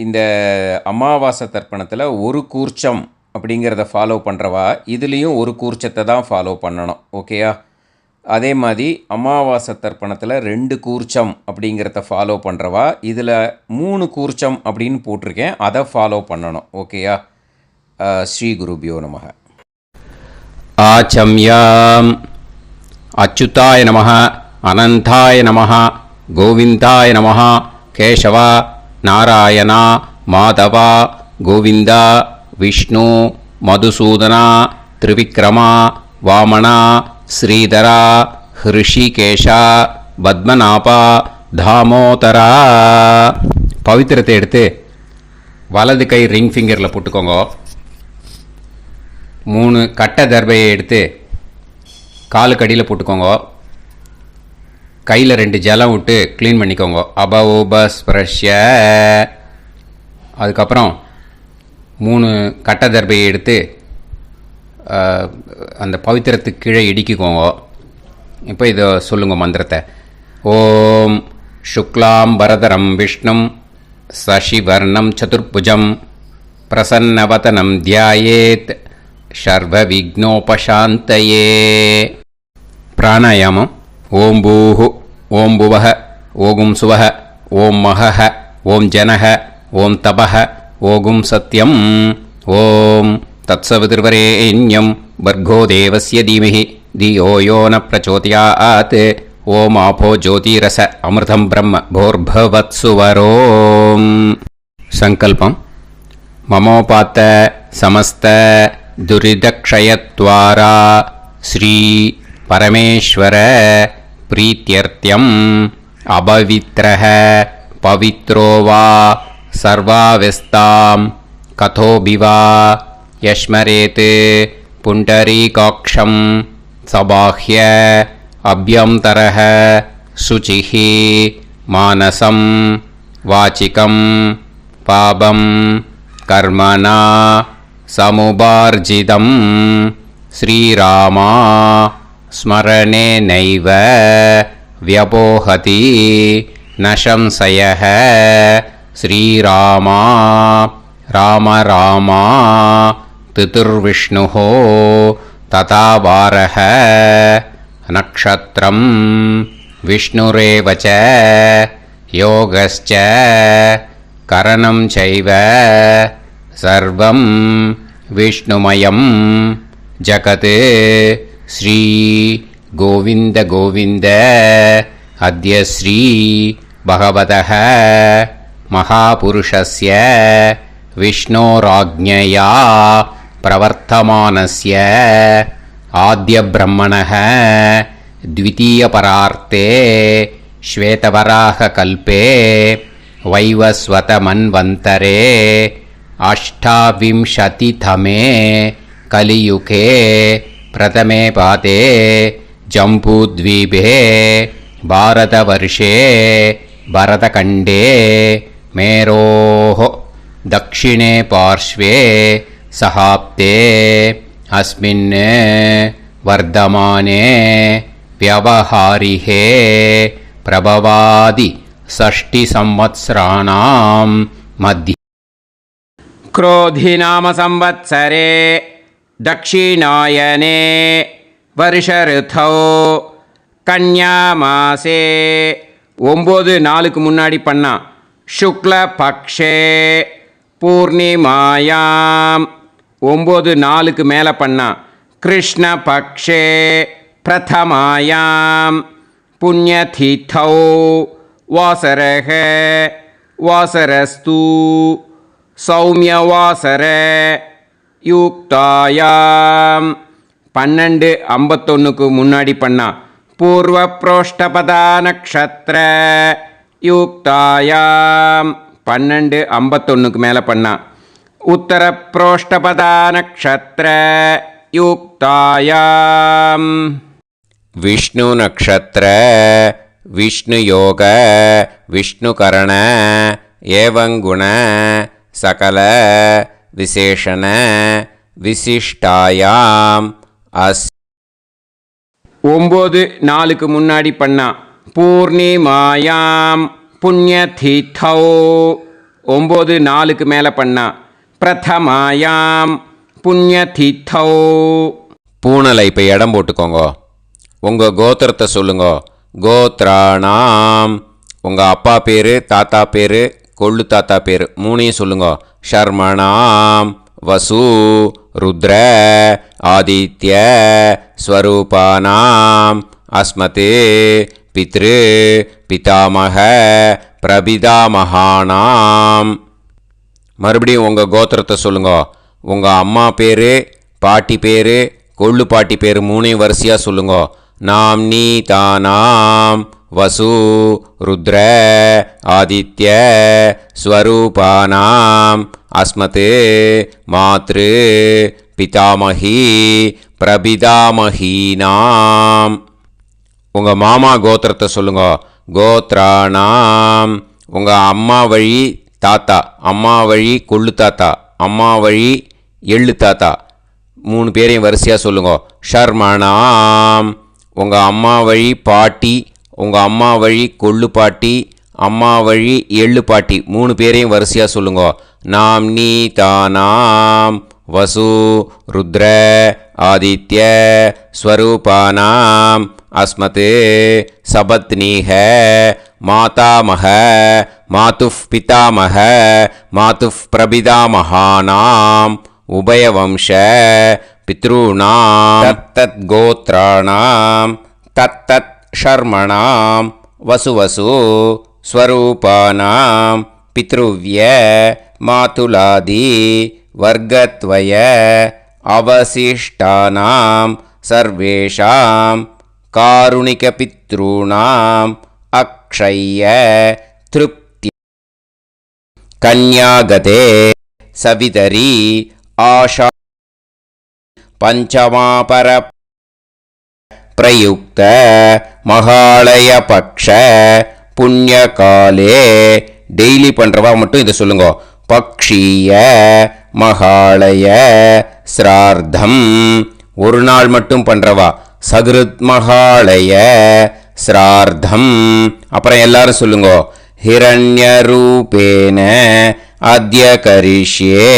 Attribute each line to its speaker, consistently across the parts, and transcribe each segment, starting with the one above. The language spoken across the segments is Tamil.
Speaker 1: இந்த அமாவாசை தர்ப்பணத்தில் ஒரு கூர்ச்சம் அப்படிங்கிறத ஃபாலோ பண்ணுறவா இதுலேயும் ஒரு கூர்ச்சத்தை தான் ஃபாலோ பண்ணணும். ஓகேயா? அதே மாதிரி அமாவாசை தர்ப்பணத்தில் 2 கூர்ச்சம் அப்படிங்கிறத ஃபாலோ பண்ணுறவா இதில் 3 கூர்ச்சம் அப்படின்னு போட்டிருக்கேன், அதை ஃபாலோ பண்ணணும். ஓகேயா? ஸ்ரீ குருபியோ நமக.
Speaker 2: ஆச்சம்யாம். அச்சுதாய நமஹ, அனந்தாய நமஹ, கோவிந்தாய நமஹ, கேசவா, நாராயணா, மாதவா, கோவிந்தா, விஷ்ணு, மதுசூதனா, திரிவிக்ரமா, வாமனா, ஸ்ரீதரா, ஹிருஷிகேஷா, பத்மநாபா, தாமோதரா. பவித்திரத்தை எடுத்து வலது கை ரிங் ஃபிங்கரில் போட்டுக்கோங்க. 3 கட்டை தர்பையை எடுத்து காலுக்கடியில் போட்டுக்கோங்க. கையில் 2 ஜலம் விட்டு க்ளீன் பண்ணிக்கோங்க. அபஓபஸ்பிரஷ்ய. அதுக்கப்புறம் 3 கட்டை தர்பையை எடுத்து அந்த பவித்திரத்துக்கு கீழே இடிக்கிக்கோங்க. இப்போ இதை சொல்லுங்க மந்திரத்தை. ஓம் சுக்லாம் பரதரம் விஷ்ணும் சசிவர்ணம் சதுர்புஜம் பிரசன்னவதனம் தியாயேத் சர்வ விக்னோபசாந்தயே. பிராணாயாமம். ஓம் பூஹு, ஓம் புவஹ, ஓகும் சுவஹ, ஓம் மஹஹ, ஓம் ஜனஹ, ஓம் தபஹ, ஓகும் சத்யம். ஓம் தத்சவிதுர்வரேண்யம் பர்கோ தேவஸ்ய தீமஹி தியோ யோ ந பிரச்சோதயாத். ஓம் ஆபோ ஜோதிரச அமிர்தம் பிரம்ம போர்பவத்சுவரோம். சங்கல்பம். மமோபாத்த சமஸ்த துரிதக்ஷயத்வாரா ஸ்ரீ பரமேஸ்வர பிரீத்யர்த்தியம் அபவித்ரஹ பவித்ரோ வா சர்வாவஸ்தாம் கதோபிவா யஸ்மரேத் புண்டரீகாக்ஷம் சபாஹ்ய அப்யந்தரஹ சுசிஹ மானசம் வாசிகம் பாபம் கர்மணா சமுபார்ஜிதம் ஸ்ரீராமா ஸ்மரணேனைவ வ்யபோஹதி நசம்சயः. ஸ்ரீராமா ராம ராமா திதிர்விஷ்ணுः ததா வாரः. நக்ஷத்ரம் விஷ்ணுரேவ ச யோகஸ்ச கரணம் சைவ சர்வம் விஷ்ணுமயம் ஜகத். ஸ்ரீ கோவிந்த கோவிந்த. அத்ய ஸ்ரீ பகவதः மகாபுருஷஸ்ய விஷ்ணோராஜ்ஞயா பிரவர்த்தமானஸ்ய ஆத்ய பிரம்மணः த்விதீயபரார்த்தே ஸ்வேதவராக கல்பே வைவஸ்வத மன்வந்தரே அஷ்டாவிம்சதிதமே கலியுகே பிரதமே பாதே ஜம்பூத்வீபே பாரதவர்ஷே பரதகண்டே மேரோः தக்ஷிணே பார்ஷ்வே சஹாப்தே அஸ்மின் வர்தமானே வியவஹாரிஹே பிரபவாதி षष्टि संवत्सराणां मध्ये क्रोधिनाम संवत्सरे दक्षिणायने வருஷ கன்யாமாசே. 9 நாளுக்கு முன்னாடி பண்ணா. சுக்ல பக்ஷே பூர்ணிமாயாம் 9 நாளுக்கு மேலே பண்ணா. கிருஷ்ண பக்ஷே பிரதமாயாம் புண்ணியதிதௌ வாசரக வாசரஸ்து சௌமியவாசர யுக்தாயாம் 12:51க்கு முன்னாடி பண்ணா. பூர்வ புரோஷ்டபதா நக்ஷத்ர யுக்தாயாம் 12:51க்கு மேலே பண்ணா. உத்தர புரோஷ்டபதா நக்ஷத்ர யுக்தாயாம் விஷ்ணு நக்ஷத்ர விஷ்ணுயோக விஷ்ணுகரண ஏவங்குண சகல விசேஷண விசிஷ்டாயாம் அஸ் 9 நாளுக்கு முன்னாடி பண்ணா. பூர்ணிமாயாம் புண்ணியதிதௌ 9 4க்கு மேலே பண்ணா பிரதமாயாம் புண்ணியதித்தௌ. பூனலை இப்போ இடம் போட்டுக்கோங்க. உங்கள் கோத்திரத்தை சொல்லுங்க. கோத்ராணாம், உங்கள் அப்பா பேர், தாத்தா பேர், கொள்ளு தாத்தா பேர் மூணையும் சொல்லுங்க. ஷர்மணாம் வசு ருத்ர ஆதித்ய ஸ்வரூபானாம் அஸ்மதே பித்ரு பிதாமக பிரபிதாமகானாம். மறுபடியும் உங்கள் கோத்திரத்தை சொல்லுங்க. உங்கள் அம்மா பேர், பாட்டி பேர், கொள்ளு பாட்டி பேர் மூணையும் வரிசையாக சொல்லுங்க. நாம் நீ தானாம் வசு ருத்ர ஆதித்ய ஸ்வரூபானாம் அஸ்மதே மாத்ரு பிதாமகி பிரபிதாமகீனாம். உங்கள் மாமா கோத்திரத்தை சொல்லுங்க. கோத்ராணாம், உங்கள் அம்மா வழி தாத்தா, அம்மா வழி கொள்ளு தாத்தா, அம்மா வழி எள்ளு தாத்தா மூணு பேரையும் வரிசையாக சொல்லுங்க. ஷர்மணாம், உங்கள் அம்மா வழி பாட்டி, உங்கள் அம்மா வழி கொள்ளு பாட்டி, அம்மா வழி எள்ளு பாட்டி மூணு பேரையும் வரிசையாக சொல்லுங்க. நாம் நீ தானாம் வசு ருத்ர ஆதித்ய ஸ்வரூபானாம் அஸ்மதே சபத்னீஹ மாதாமக மாதுஃப் பிதாமக மாதுஃப் பிரபிதாமகானாம் உபயவம்ச பித்ருணாம் தத்தத் கோத்ராணாம் தத்தத் ஷர்மணாம் வசுவசு ஸ்வரூபானாம் பித்ருவ்ய மாதுலாதி வர்க்கத்வய அவசிஷ்டானாம் சர்வேஷாம் காருணிகபித்ருணாம் அக்ஷய்ய திருப்தி கன்யாகதே சவிதரி ஆஷா பஞ்சமாபர பிரயுக்த மகாலய பக்ஷ புண்ணியகாலே. டெய்லி பண்ணுறவா மட்டும் இதை சொல்லுங்க. பக்ஷீய மகாலய ஸ்ரார்த்தம், ஒரு நாள் மட்டும் பண்ணுறவா சகிருத் மகாலய ஸ்ரார்த்தம். அப்புறம் எல்லாரும் சொல்லுங்க. ஹிரண்ய ரூபேன அத்ய கரிஷ்யே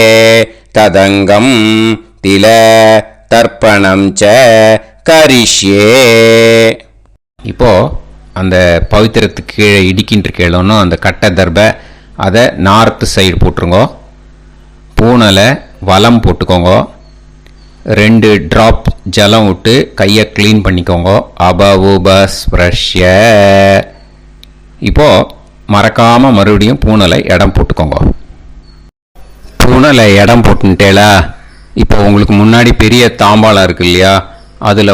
Speaker 2: ததங்கம் தில தர்ப்பணம் ச கரிஷ்யே. இப்போ அந்த பவித்திரத்துக்கு கீழே இடிக்கின்ற கீழே அந்த கட்டை தர்பை அதை நார்த்து சைடு போட்டுருங்க. பூனலை வலம் போட்டுக்கோங்க. 2 ட்ராப் ஜலம் விட்டு கையை க்ளீன் பண்ணிக்கோங்க. அபவுபஸ்ப்ரஷ்ய. இப்போது மறக்காமல் மறுபடியும் பூனலை இடம் போட்டுக்கோங்க. பூனலை இடம் போட்டுட்டேலா. இப்போ உங்களுக்கு முன்னாடி பெரிய தாம்பாளம் இருக்கு இல்லையா, அதில்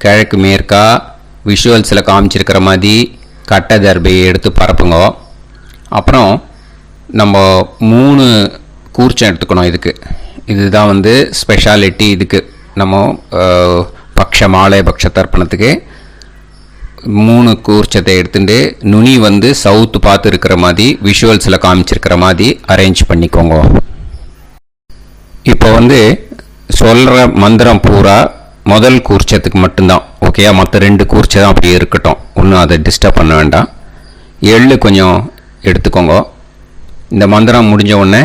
Speaker 2: கிழக்கு மேற்கா விஷுவல்ஸில் காமிச்சிருக்கிற மாதிரி கட்டை தர்பையை எடுத்து பரப்புங்க. அப்புறம் நம்ம 3 கூர்ச்சம் எடுத்துக்கணும். இதுதான் ஸ்பெஷாலிட்டி. இதுக்கு நம்ம பக்ஷ மாலை பக்ஷ தர்ப்பணத்துக்கு 3 கூர்ச்சத்தை எடுத்துட்டு நுனி சவுத்து பார்த்து இருக்கிற மாதிரி விஷுவல்ஸில் காமிச்சிருக்கிற மாதிரி அரேஞ்ச் பண்ணிக்கோங்க. இப்போ சொல்கிற மந்திரம் பூரா முதல் கூர்ச்சத்துக்கு மட்டும்தான். ஓகேயா? மற்ற 2 கூர்ச்சை தான் அப்படியே இருக்கட்டும். ஒன்றும் அதை டிஸ்டர்ப் பண்ண வேண்டாம். எள்ளு கொஞ்சம் எடுத்துக்கோங்க. இந்த மந்திரம் முடிஞ்ச உடனே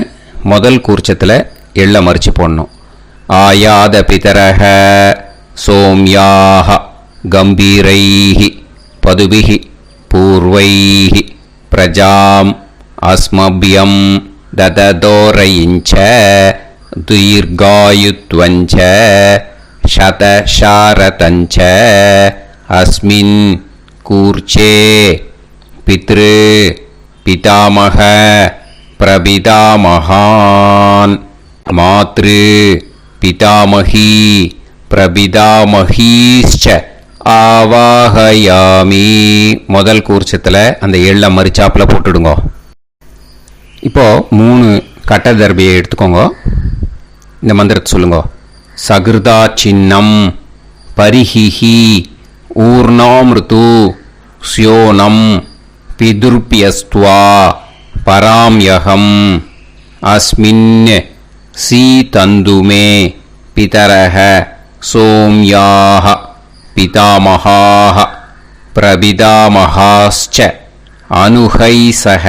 Speaker 2: முதல் கூர்ச்சத்தில் எள்ளை மறித்து போடணும். ஆயாத பிதரக சோம்யாக கம்பீரைஹி பதுபிஹி பூர்வைஹி பிரஜாம் அஸ்மபியம் தததோரயிஞ்ச தீர்காயுத்வஞ்ச சதசாரதஞ்ச அஸ்மின் கூர்ச்சே பித்ரு பிதாமக பிரபிதாமகான் மாத்ரு பிதாமகி பிரபிதாமகீஷ்ச ஆவாஹயாமி. முதல் கூர்ச்சத்தில் அந்த எள்ளை மறிச்சாப்பில் போட்டுடுங்க. இப்போது 3 கட்டை தர்பையை எடுத்துக்கோங்க. இந்த மந்திரத்தை சொல்லுங்க. சகிருதா சின்னம் பரிஹிஹி ஊர்ணாமிருத்து ஸ்யோனம் பிதுர்பியஸ்துவா பராம்யகம் அஸ்மின் சீதந்துமே பிதரஹ சோம்யாஹ பிதாமஹாஹ பிரபிதாமஹாஸ்ச அனுஹைசஹ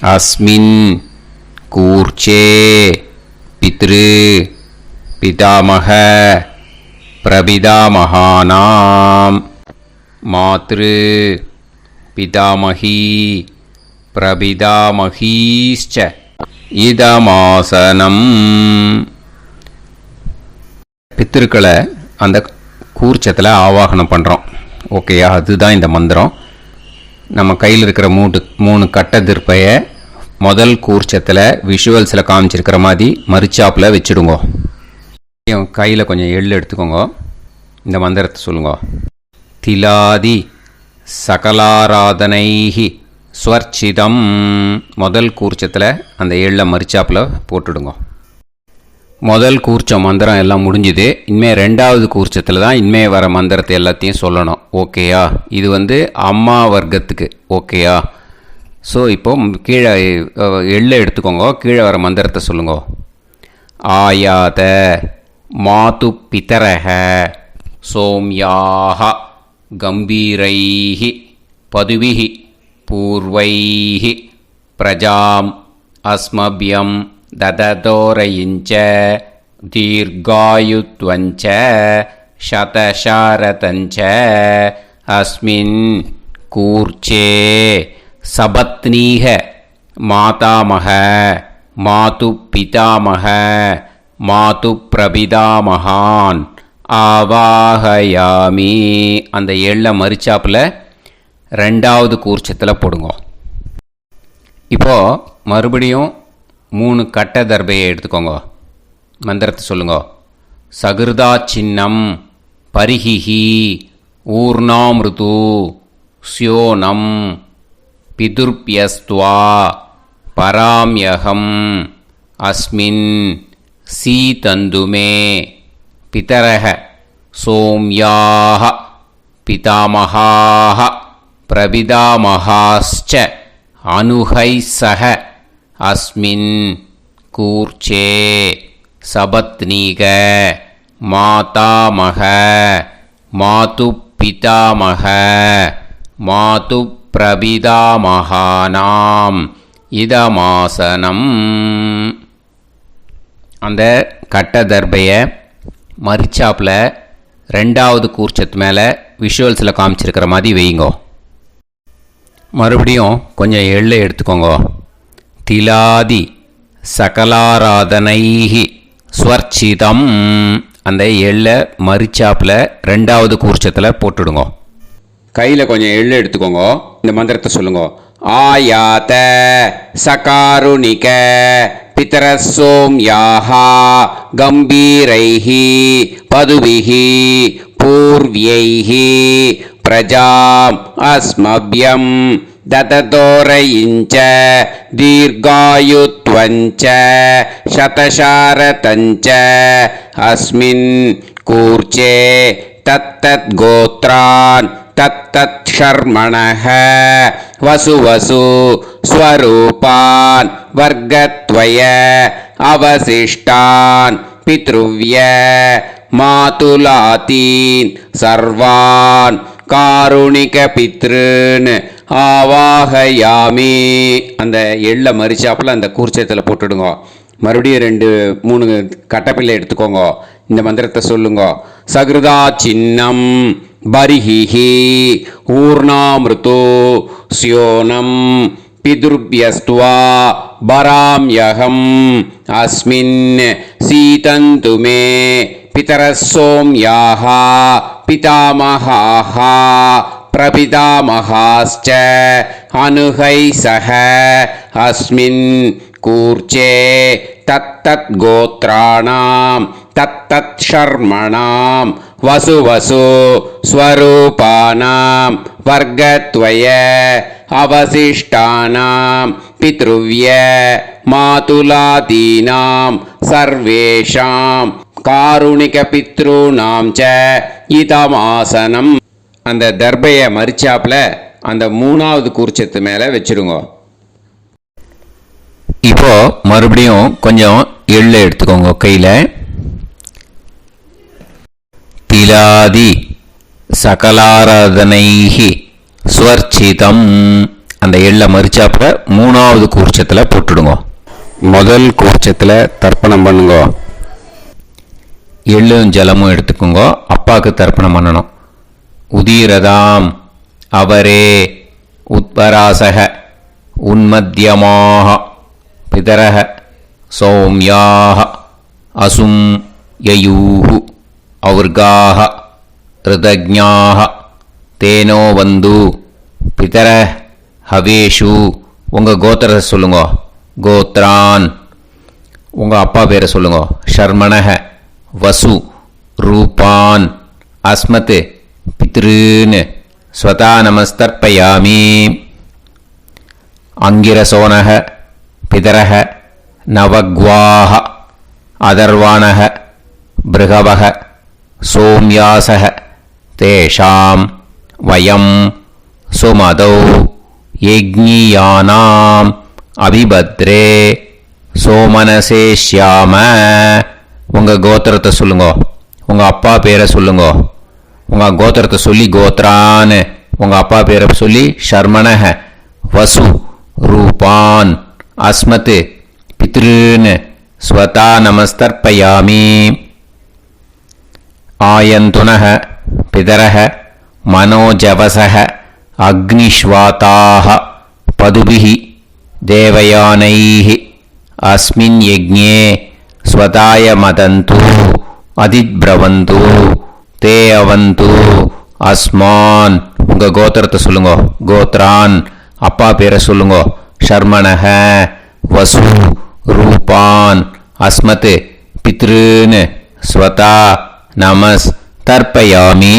Speaker 2: अस्मिन् कूर्चे पितृ पितामह प्रपितामहानां मातृ पितामही प्रपितामहीश्च இதமாசனம். பித்திருக்களை அந்த கூர்ச்சத்தில் ஆவாகனம் பண்ணுறோம். ஓகேயா, அதுதான் இந்த மந்திரம். நம்ம கையில் இருக்கிற மூணு கட்ட திருப்பையை முதல் கூர்ச்சத்தில் விஷுவல்ஸில் காமிச்சிருக்கிற மாதிரி மரிச்சாப்பில் வச்சுடுங்க. கையில் கொஞ்சம் எள்ளு எடுத்துக்கோங்க. இந்த மந்திரத்தை சொல்லுங்க. திலாதி சகலாராதனைஹி ஸ்வர்ச்சிதம். முதல் கூர்ச்சத்தில் அந்த எள்ளை மரிச்சாப்பில் போட்டுடுங்க. முதல் கூர்ச்சம் மந்திரம் எல்லாம் முடிஞ்சுது. இனிமேல் ரெண்டாவது கூர்ச்சத்தில் தான் இனிமேல் வர மந்திரத்தை எல்லாத்தையும் சொல்லணும். ஓகேயா, இது அம்மா வர்க்கத்துக்கு. ஓகேயா, ஸோ இப்போ கீழே எள்ளை எடுத்துக்கோங்க. கீழே வர மந்திரத்தை சொல்லுங்க. ஆயாத மாது பிதரஹ சோம்யாக கம்பீரைஹி பதுவிஹி பூர்வைஹி பிரஜாம் அஸ்மபியம் தததோரயிஞ்ச தீர்காயுத்வஞ்ச சதசாரதஞ்ச அஸ்மின் கூர்ச்சே சபத்னீஹ மாதாமஹ மாது பிதாமஹ மாது பிரபிதாமகான் ஆவாஹயாமி. அந்த எள்ள மரிச்சாப்பில் ரெண்டாவது கூர்ச்சத்தில் போடுங்க. இப்போது மறுபடியும் 3 கட்ட தர்பையை எடுத்துக்கோங்க. மந்திரத்தை சொல்லுங்க. சகிருதா சின்னம் பரிஹிஹி ஊர்ணாமிருது ஸ்யோனம் பிதுர்பியஸ்துவா பராம்யகம் அஸ்மின் சீதந்துமே பிதரஹ சோம்யாக பிதாமகாஹ பிரபிதாமகாஸ்ச அனுஹைசஹ அஸ்மின் கூர்ச்சே சபத்னீக மாதாமக மாது பிதாமக மாது பிரபிதாமகானாம் இதமாசனம். அந்த கட்ட தர்பையை மரிச்சாப்பில் ரெண்டாவது கூர்ச்சத்து மேலே விஷுவல்ஸில் காமிச்சிருக்கிற மாதிரி வைங்கோ. மறுபடியும் கொஞ்சம் எள்ளை எடுத்துக்கோங்க. திலாதி சகலாராதனைஹி ஸ்வர்ச்சிதம். அந்த எள்ளை மரிச்சாப்பில் ரெண்டாவது கூர்ச்சத்தில் போட்டுடுங்க. கையில் கொஞ்சம் எள்ளு எடுத்துக்கோங்க. இந்த மந்திரத்தை சொல்லுங்க. ஆயாத சகாருணிக பிதரசோம்யாஹா கம்பீரைஹி பதுவிஹி பூர்வ்யைஹி பிரஜாம் அஸ்மப்யம் தததோரயிஞ்ச தீர்காயுத்வஞ்ச சதசாரதஞ்ச அஸ்மின் கூர்ச்சே தத்தத் கோத்ரான் தத்தத் ஷர்மணஹ வசு வசு ஸ்வரூபான் வர்க்கத்வய அவசிஷ்டான் பித்ருவ்ய மாதுலாதீன் சர்வான் காருணிக பித்ருன் ஆவாஹயாமி. அந்த எள்ள மரிச்சாப்பில் அந்த கூர்ச்சத்தில் போட்டுடுங்க. மறுபடியும் 2-3 கட்டப்பிள்ளை எடுத்துக்கோங்க. இந்த மந்திரத்தை சொல்லுங்க. சகிருதா சின்னம் பரிஹிஹி ஊர்ணாமிருதோ ஸ்யோனம் பிதுர்பியஸ்துவா பராம்யகம் அஸ்மின் சீதந்துமே பிதரசோம்யாக பிதாமகாஹ பிரபிதாமகாஸ்ச அனுஹைசஹ அஸ்மின் கூர்ச்சே தத்தத் கோத்ராணாம் தத்தத் ஷர்மணாம் வசு வசு ஸ்வரூபானாம் வர்க்கத்வய அவசிஷ்டானாம் பித்ருவ்ய மாதுலாதீனாம் சர்வேஷாம் காருணிக பித்ருணாம் ச இதமாசனம். அந்த தர்பையை மரிச்சாப்பில் அந்த 3வது கூர்ச்சத்து மேலே வச்சிருங்க. இப்போ மறுபடியும் கொஞ்சம் எள்ளு எடுத்துக்கோங்க கையில். திலாதி சகலாராதனைஹி ஸ்வர்ச்சிதம். அந்த எள்ளை மறிச்சாப்புல 3வது கூர்ச்சத்தில் போட்டுடுங்க. முதல் கூர்ச்சத்தில் தர்ப்பணம் பண்ணுங்க. எள்ளும் ஜலமும் எடுத்துக்கோங்க. அப்பாவுக்கு தர்ப்பணம் பண்ணணும். உதீரதாம் அவரே உத்பராசக உன்மத்தியமாக பிதரக சௌமியாக அசும் யயூஹு ஔர்காக ரிதஜ்ஞாக தேனோ வந்து பிதர ஹவேஷு. உங்கள் கோத்திரத்தை சொல்லுங்க. கோத்ரான் உங்கள் அப்பா பேரை சொல்லுங்க. ஷர்மணக வசு ரூபான் அஸ்மத் பித்ருன்னு ஸ்வதா நமஸ்தர்ப்பயாமி. அங்கிரசோனக பிதரக நவக்வாக அதர்வாணக பிருகவக சோம்யாசக தேஷாம் வயம் சுமதௌ யஜ்ஞியானாம் அபிபத்ரே சோமனசேஷ்யாம. உங்கள் கோத்திரத்தை சொல்லுங்க. உங்கள் அப்பா பேரை சொல்லுங்க. உங்கள் கோத்திரத்தை சொல்லி கோத்ரான்னு உங்கள் அப்பா பேரை சொல்லி ஷர்மணக வசு ரூபான் அஸ்மத் பித்ருன்னு ஸ்வதா நமஸ்தர்ப்பயாமி. ஆயந்துனக பிதரக மனோஜவசக அக்னிஷ்வாதாக பதுபிஹி தேவயானைஹி அஸ்மின் யஜ்ஞே ஸ்வதாய மதந்து அதித்ப்ரவந்து தே அவந்து அஸ்மான். உங்கள் கோத்திரத்தை சொல்லுங்க. கோத்ரான் அப்பா பேரை சொல்லுங்க. ஷர்மணக வசு ரூபான் அஸ்மத் பித்ருன்னு ஸ்வதா நமஸ் தர்ப்பயாமி.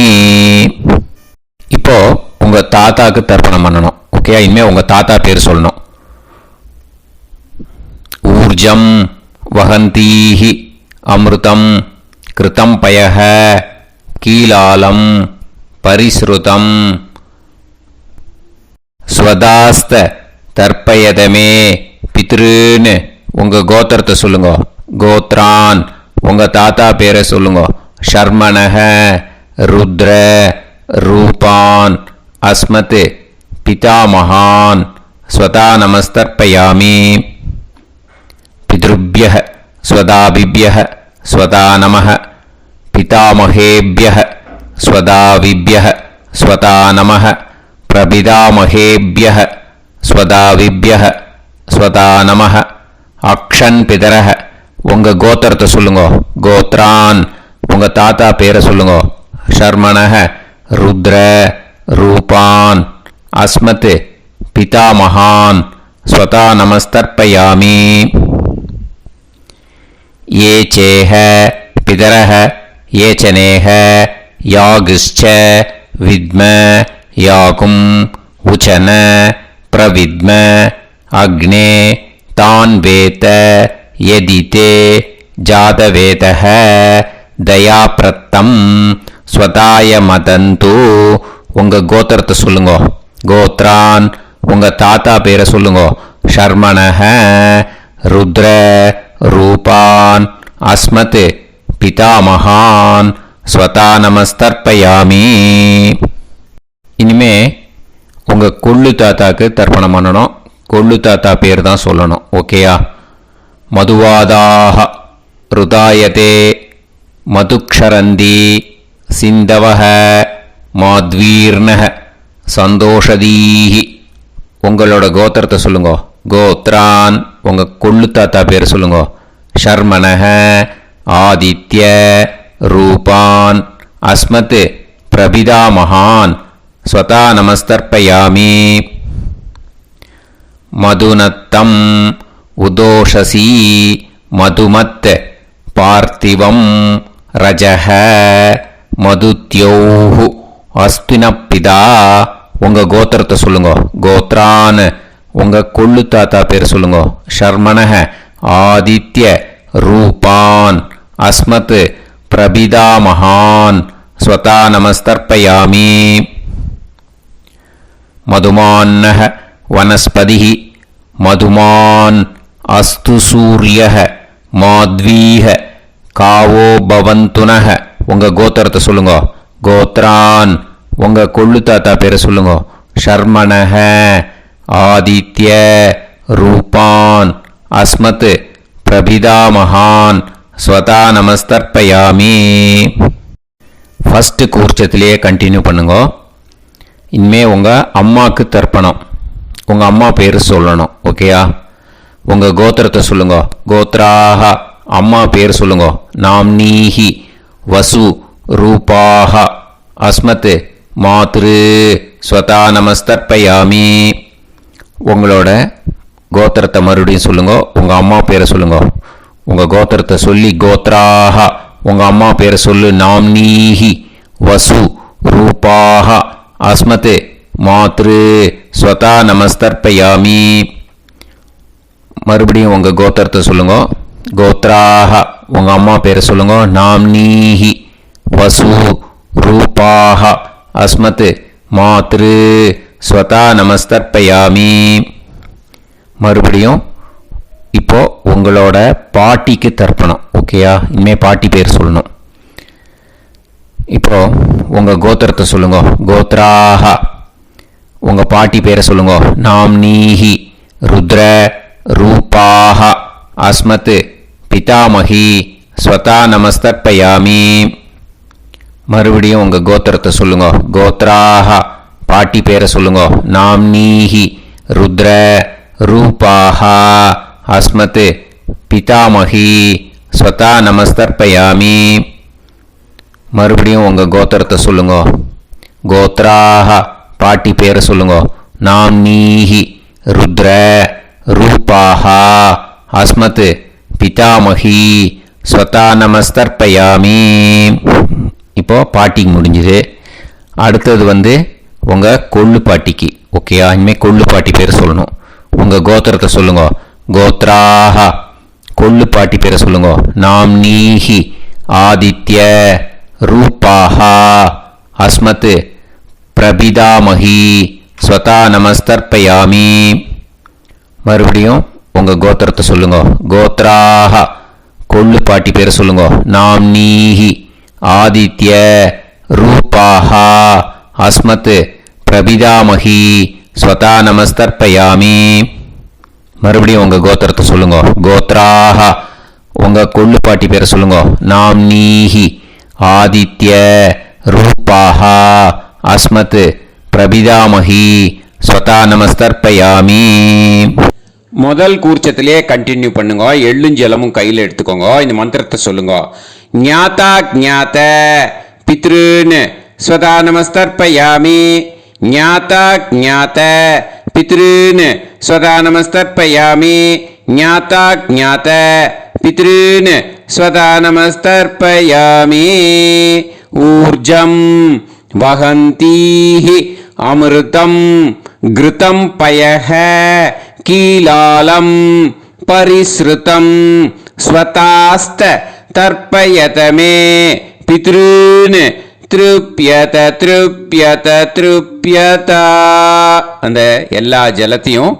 Speaker 2: இப்போ உங்கள் தாத்தாக்கு தர்ப்பணம் பண்ணணும். ஓகே, இனிமேல் உங்கள் தாத்தா பேர் சொல்லணும். ஊர்ஜம் வகந்தீஹி அமிர்தம் கிருதம் பயஹ கீலாலம் பரிஸ்ருதம் ஸ்வதாஸ்த தர்ப்பயதமே பித்ருன்னு உங்கள் கோத்திரத்தை சொல்லுங்க. கோத்ரான் உங்கள் தாத்தா பேரை சொல்லுங்க. ஷர்மணக ருத்ர ரூபான் அஸ்மத் பிதாமகான் ஸ்வதா நமஸ்தர்ப்பயாமி. பித்ருப்யः ஸ்வதாபிப்யः ஸ்வதா நமः பிதாமகேப்யः ஸ்வதாவிப்யः ஸ்வதா நமः பிரபிதாமகேப்யः ஸ்வதாவிப்யः ஸ்வதா நமः. அக்ஷன் பிதரக உங்கள் கோத்திரத்தை சொல்லுங்க. கோத்ரான் உங்கள் தாத்தா பேரை சொல்லுங்க. ஷர்மணக ருத்ர ரூபான் அஸ்மத் பிதாமகான் ஸ்வதா நமஸ்தர்ப்பயாமி. ये चेह पितरः ये च नेह यागश्च विद्म याकुं उचन प्रविद्म अग्ने तान् वेत यदिते जातवेतः दयाप्रत्तं स्वताय मदन्तु. உங்கள் கோத்திரத்தை சொல்லுங்க. கோத்ரான் உங்கள் தாத்தா பேரை சொல்லுங்க. ஷர்மணக ருத்ர ரூபான் அஸ்மத் பிதாமகான் ஸ்வதா நமஸ்தர்ப்பயாமி. இனிமே உங்கள் கொள்ளு தாத்தாக்கு தர்ப்பணம் பண்ணணும். கொள்ளு தாத்தா பேர் தான் சொல்லணும். ஓகேயா? மதுவாதாக ருதாயதே மதுக்ஷரந்தி சிந்தவஹ மாத்வீர்ணஹ சந்தோஷதீஹி. உங்களோட கோத்திரத்தை சொல்லுங்க. கோத்ரான் உங்கள் கொள்ளு தாத்தா பேர் சொல்லுங்க. ஷர்மணஹ ஆதித்ய ரூபான் அஸ்மத் பிரபிதாமகான் ஸ்வதா நமஸ்தர்ப்பயாமி. மதுநத்தம் உதோஷசி மதுமத் பார்த்திவம் ரஜஹ மதுத்யோஹு அஸ்தினப்பிதா. உங்கள் கோத்திரத்தை சொல்லுங்க. கோத்ரான் உங்கள் கொள்ளு தாத்தா பேர் சொல்லுங்க. ஷர்மணஹ ஆதித்ய ரூபான் அஸ்மத் பிரபிதாமகான் ஸ்வதா நமஸ்தர்ப்பயாமி. மதுமான்னஹ வனஸ்பதிஹி மதுமான் அஸ்து சூரியஹ மாத்வீஹ காவோ பவந்துனஹ. உங்கள் கோத்திரத்தை சொல்லுங்க. கோத்ரான் உங்கள் கொள்ளு தாத்தா பேரை சொல்லுங்க. ஷர்மணஹ ஆதித்ய ரூபான் அஸ்மத் பிரபிதாமகான் ஸ்வதா நமஸ்தர்ப்பயாமி. ஃபஸ்ட்டு கூர்ச்சத்திலேயே கண்டினியூ பண்ணுங்க. இனிமே உங்கள் அம்மாவுக்கு தர்ப்பணம். உங்கள் அம்மா பேர் சொல்லணும். ஓகேயா? உங்கள் கோத்திரத்தை சொல்லுங்க. கோத்ராக அம்மா பேர் சொல்லுங்க. நாம்னீஹி வசு ரூபாக அஸ்மத் மாத்ரு ஸ்வதா நமஸ்தர்ப்பயாமி. உங்களோட கோத்திரத்தை மறுபடியும் சொல்லுங்க. உங்கள் அம்மா பேரை சொல்லுங்க. உங்கள் கோத்திரத்தை சொல்லி கோத்ராக உங்கள் அம்மா பேரை சொல்லு. நாம்னீஹி வசு ரூபாக அஸ்மத் மாத்ரு ஸ்வதா நமஸ்தர்ப்பயாமி. மறுபடியும் உங்கள் கோத்திரத்தை சொல்லுங்க. கோத்ராக உங்கள் அம்மா பேரை சொல்லுங்க. நாம்னீஹி வசு ரூபாக அஸ்மத் மாத்ரு ஸ்வதா நமஸ்தர்ப்பயாமி. மறுபடியும் இப்போ உங்களோட பாட்டிக்கு தர்ப்பணம். ஓகேயா? இனிமேல் பாட்டி பேர் சொல்லணும். இப்போ உங்கள் கோத்திரத்தை சொல்லுங்க. கோத்ராக உங்கள் பாட்டி பேரை சொல்லுங்க. நாம்னீஹி ருத்ர ரூபாக அஸ்மத் பிதாமகி ஸ்வதா நமஸ்தர்ப்பயாமி. மறுபடியும் உங்கள் கோத்திரத்தை சொல்லுங்க. கோத்ராக பாட்டி பேரை சொல்லுங்க. நாம்னீஹி ருத்ர ரூபாக அஸ்மத் பிதாமகி ஸ்வதா நமஸ்தர்ப்பயாமி. மறுபடியும் உங்கள் கோத்திரத்தை சொல்லுங்க. கோத்ராக பாட்டி பேரை சொல்லுங்க. நாம்னீஹி ருத்ர ரூபாக அஸ்மத் பிதாமகி ஸ்வதா நமஸ்தர்ப்பயாமி. இப்போ பாட்டிக்கு முடிஞ்சுது. அடுத்தது உங்கள் கொள்ளு பாட்டிக்கு. ஓகேயா? இனிமேல் கொள்ளு பாட்டி பேர் சொல்லணும். உங்கள் கோத்திரத்தை சொல்லுங்க. கோத்ராக கொள்ளு பாட்டி பேரை சொல்லுங்க. நாம்னீஹி ஆதித்ய ரூபாக அஸ்மத் பிரபிதாமகி ஸ்வதா நமஸ்தர்ப்பயாமி. மறுபடியும் உங்கள் கோத்திரத்தை சொல்லுங்க. கோத்ராக கொள்ளு பாட்டி பேரை சொல்லுங்க. நாம்னீஹி ஆதித்ய ரூபாக அஸ்மத் பிரபிதாமகி ஸ்வதா நமஸ்தர்ப்பயாமி. மறுபடியும் உங்கள் கோத்திரத்தை சொல்லுங்க. கோத்ராக உங்கள் கொள்ளு பாட்டி பேரை சொல்லுங்க. நாம்னீஹி ஆதித்ய ரூபாக அஸ்மத் பிரபிதாமகி ஸ்வதா நமஸ்தர்ப்பயாமி. முதல் கூர்ச்சத்திலே கண்டினியூ பண்ணுங்க. எள்ளும் ஜலமும் கையில் எடுத்துக்கோங்க. இந்த மந்திரத்தை சொல்லுங்க. ஞாதா ஞாத பித்ருன்னு ஸ்வதா நமஸ்தர்ப்பயாமி. ஞாதா ஞாத பித்ருன்னு ஸ்வதா நமஸ்தர்ப்பயாமி. ஞாதா ஞாத பித்ருன்னு ஸ்வதா நமஸ்தர்ப்பயாமி. ஊர்ஜம் வஹந்தீஹி அமிர்தம் கிருதம் பயஹ கீலாலம் பரிஸ்ருதம் ஸ்வதாஸ்த தர்ப்பயதமே பித்ருன்னு திருப்யத திருப்யத திருப்யத. அந்த எல்லா ஜலத்தையும்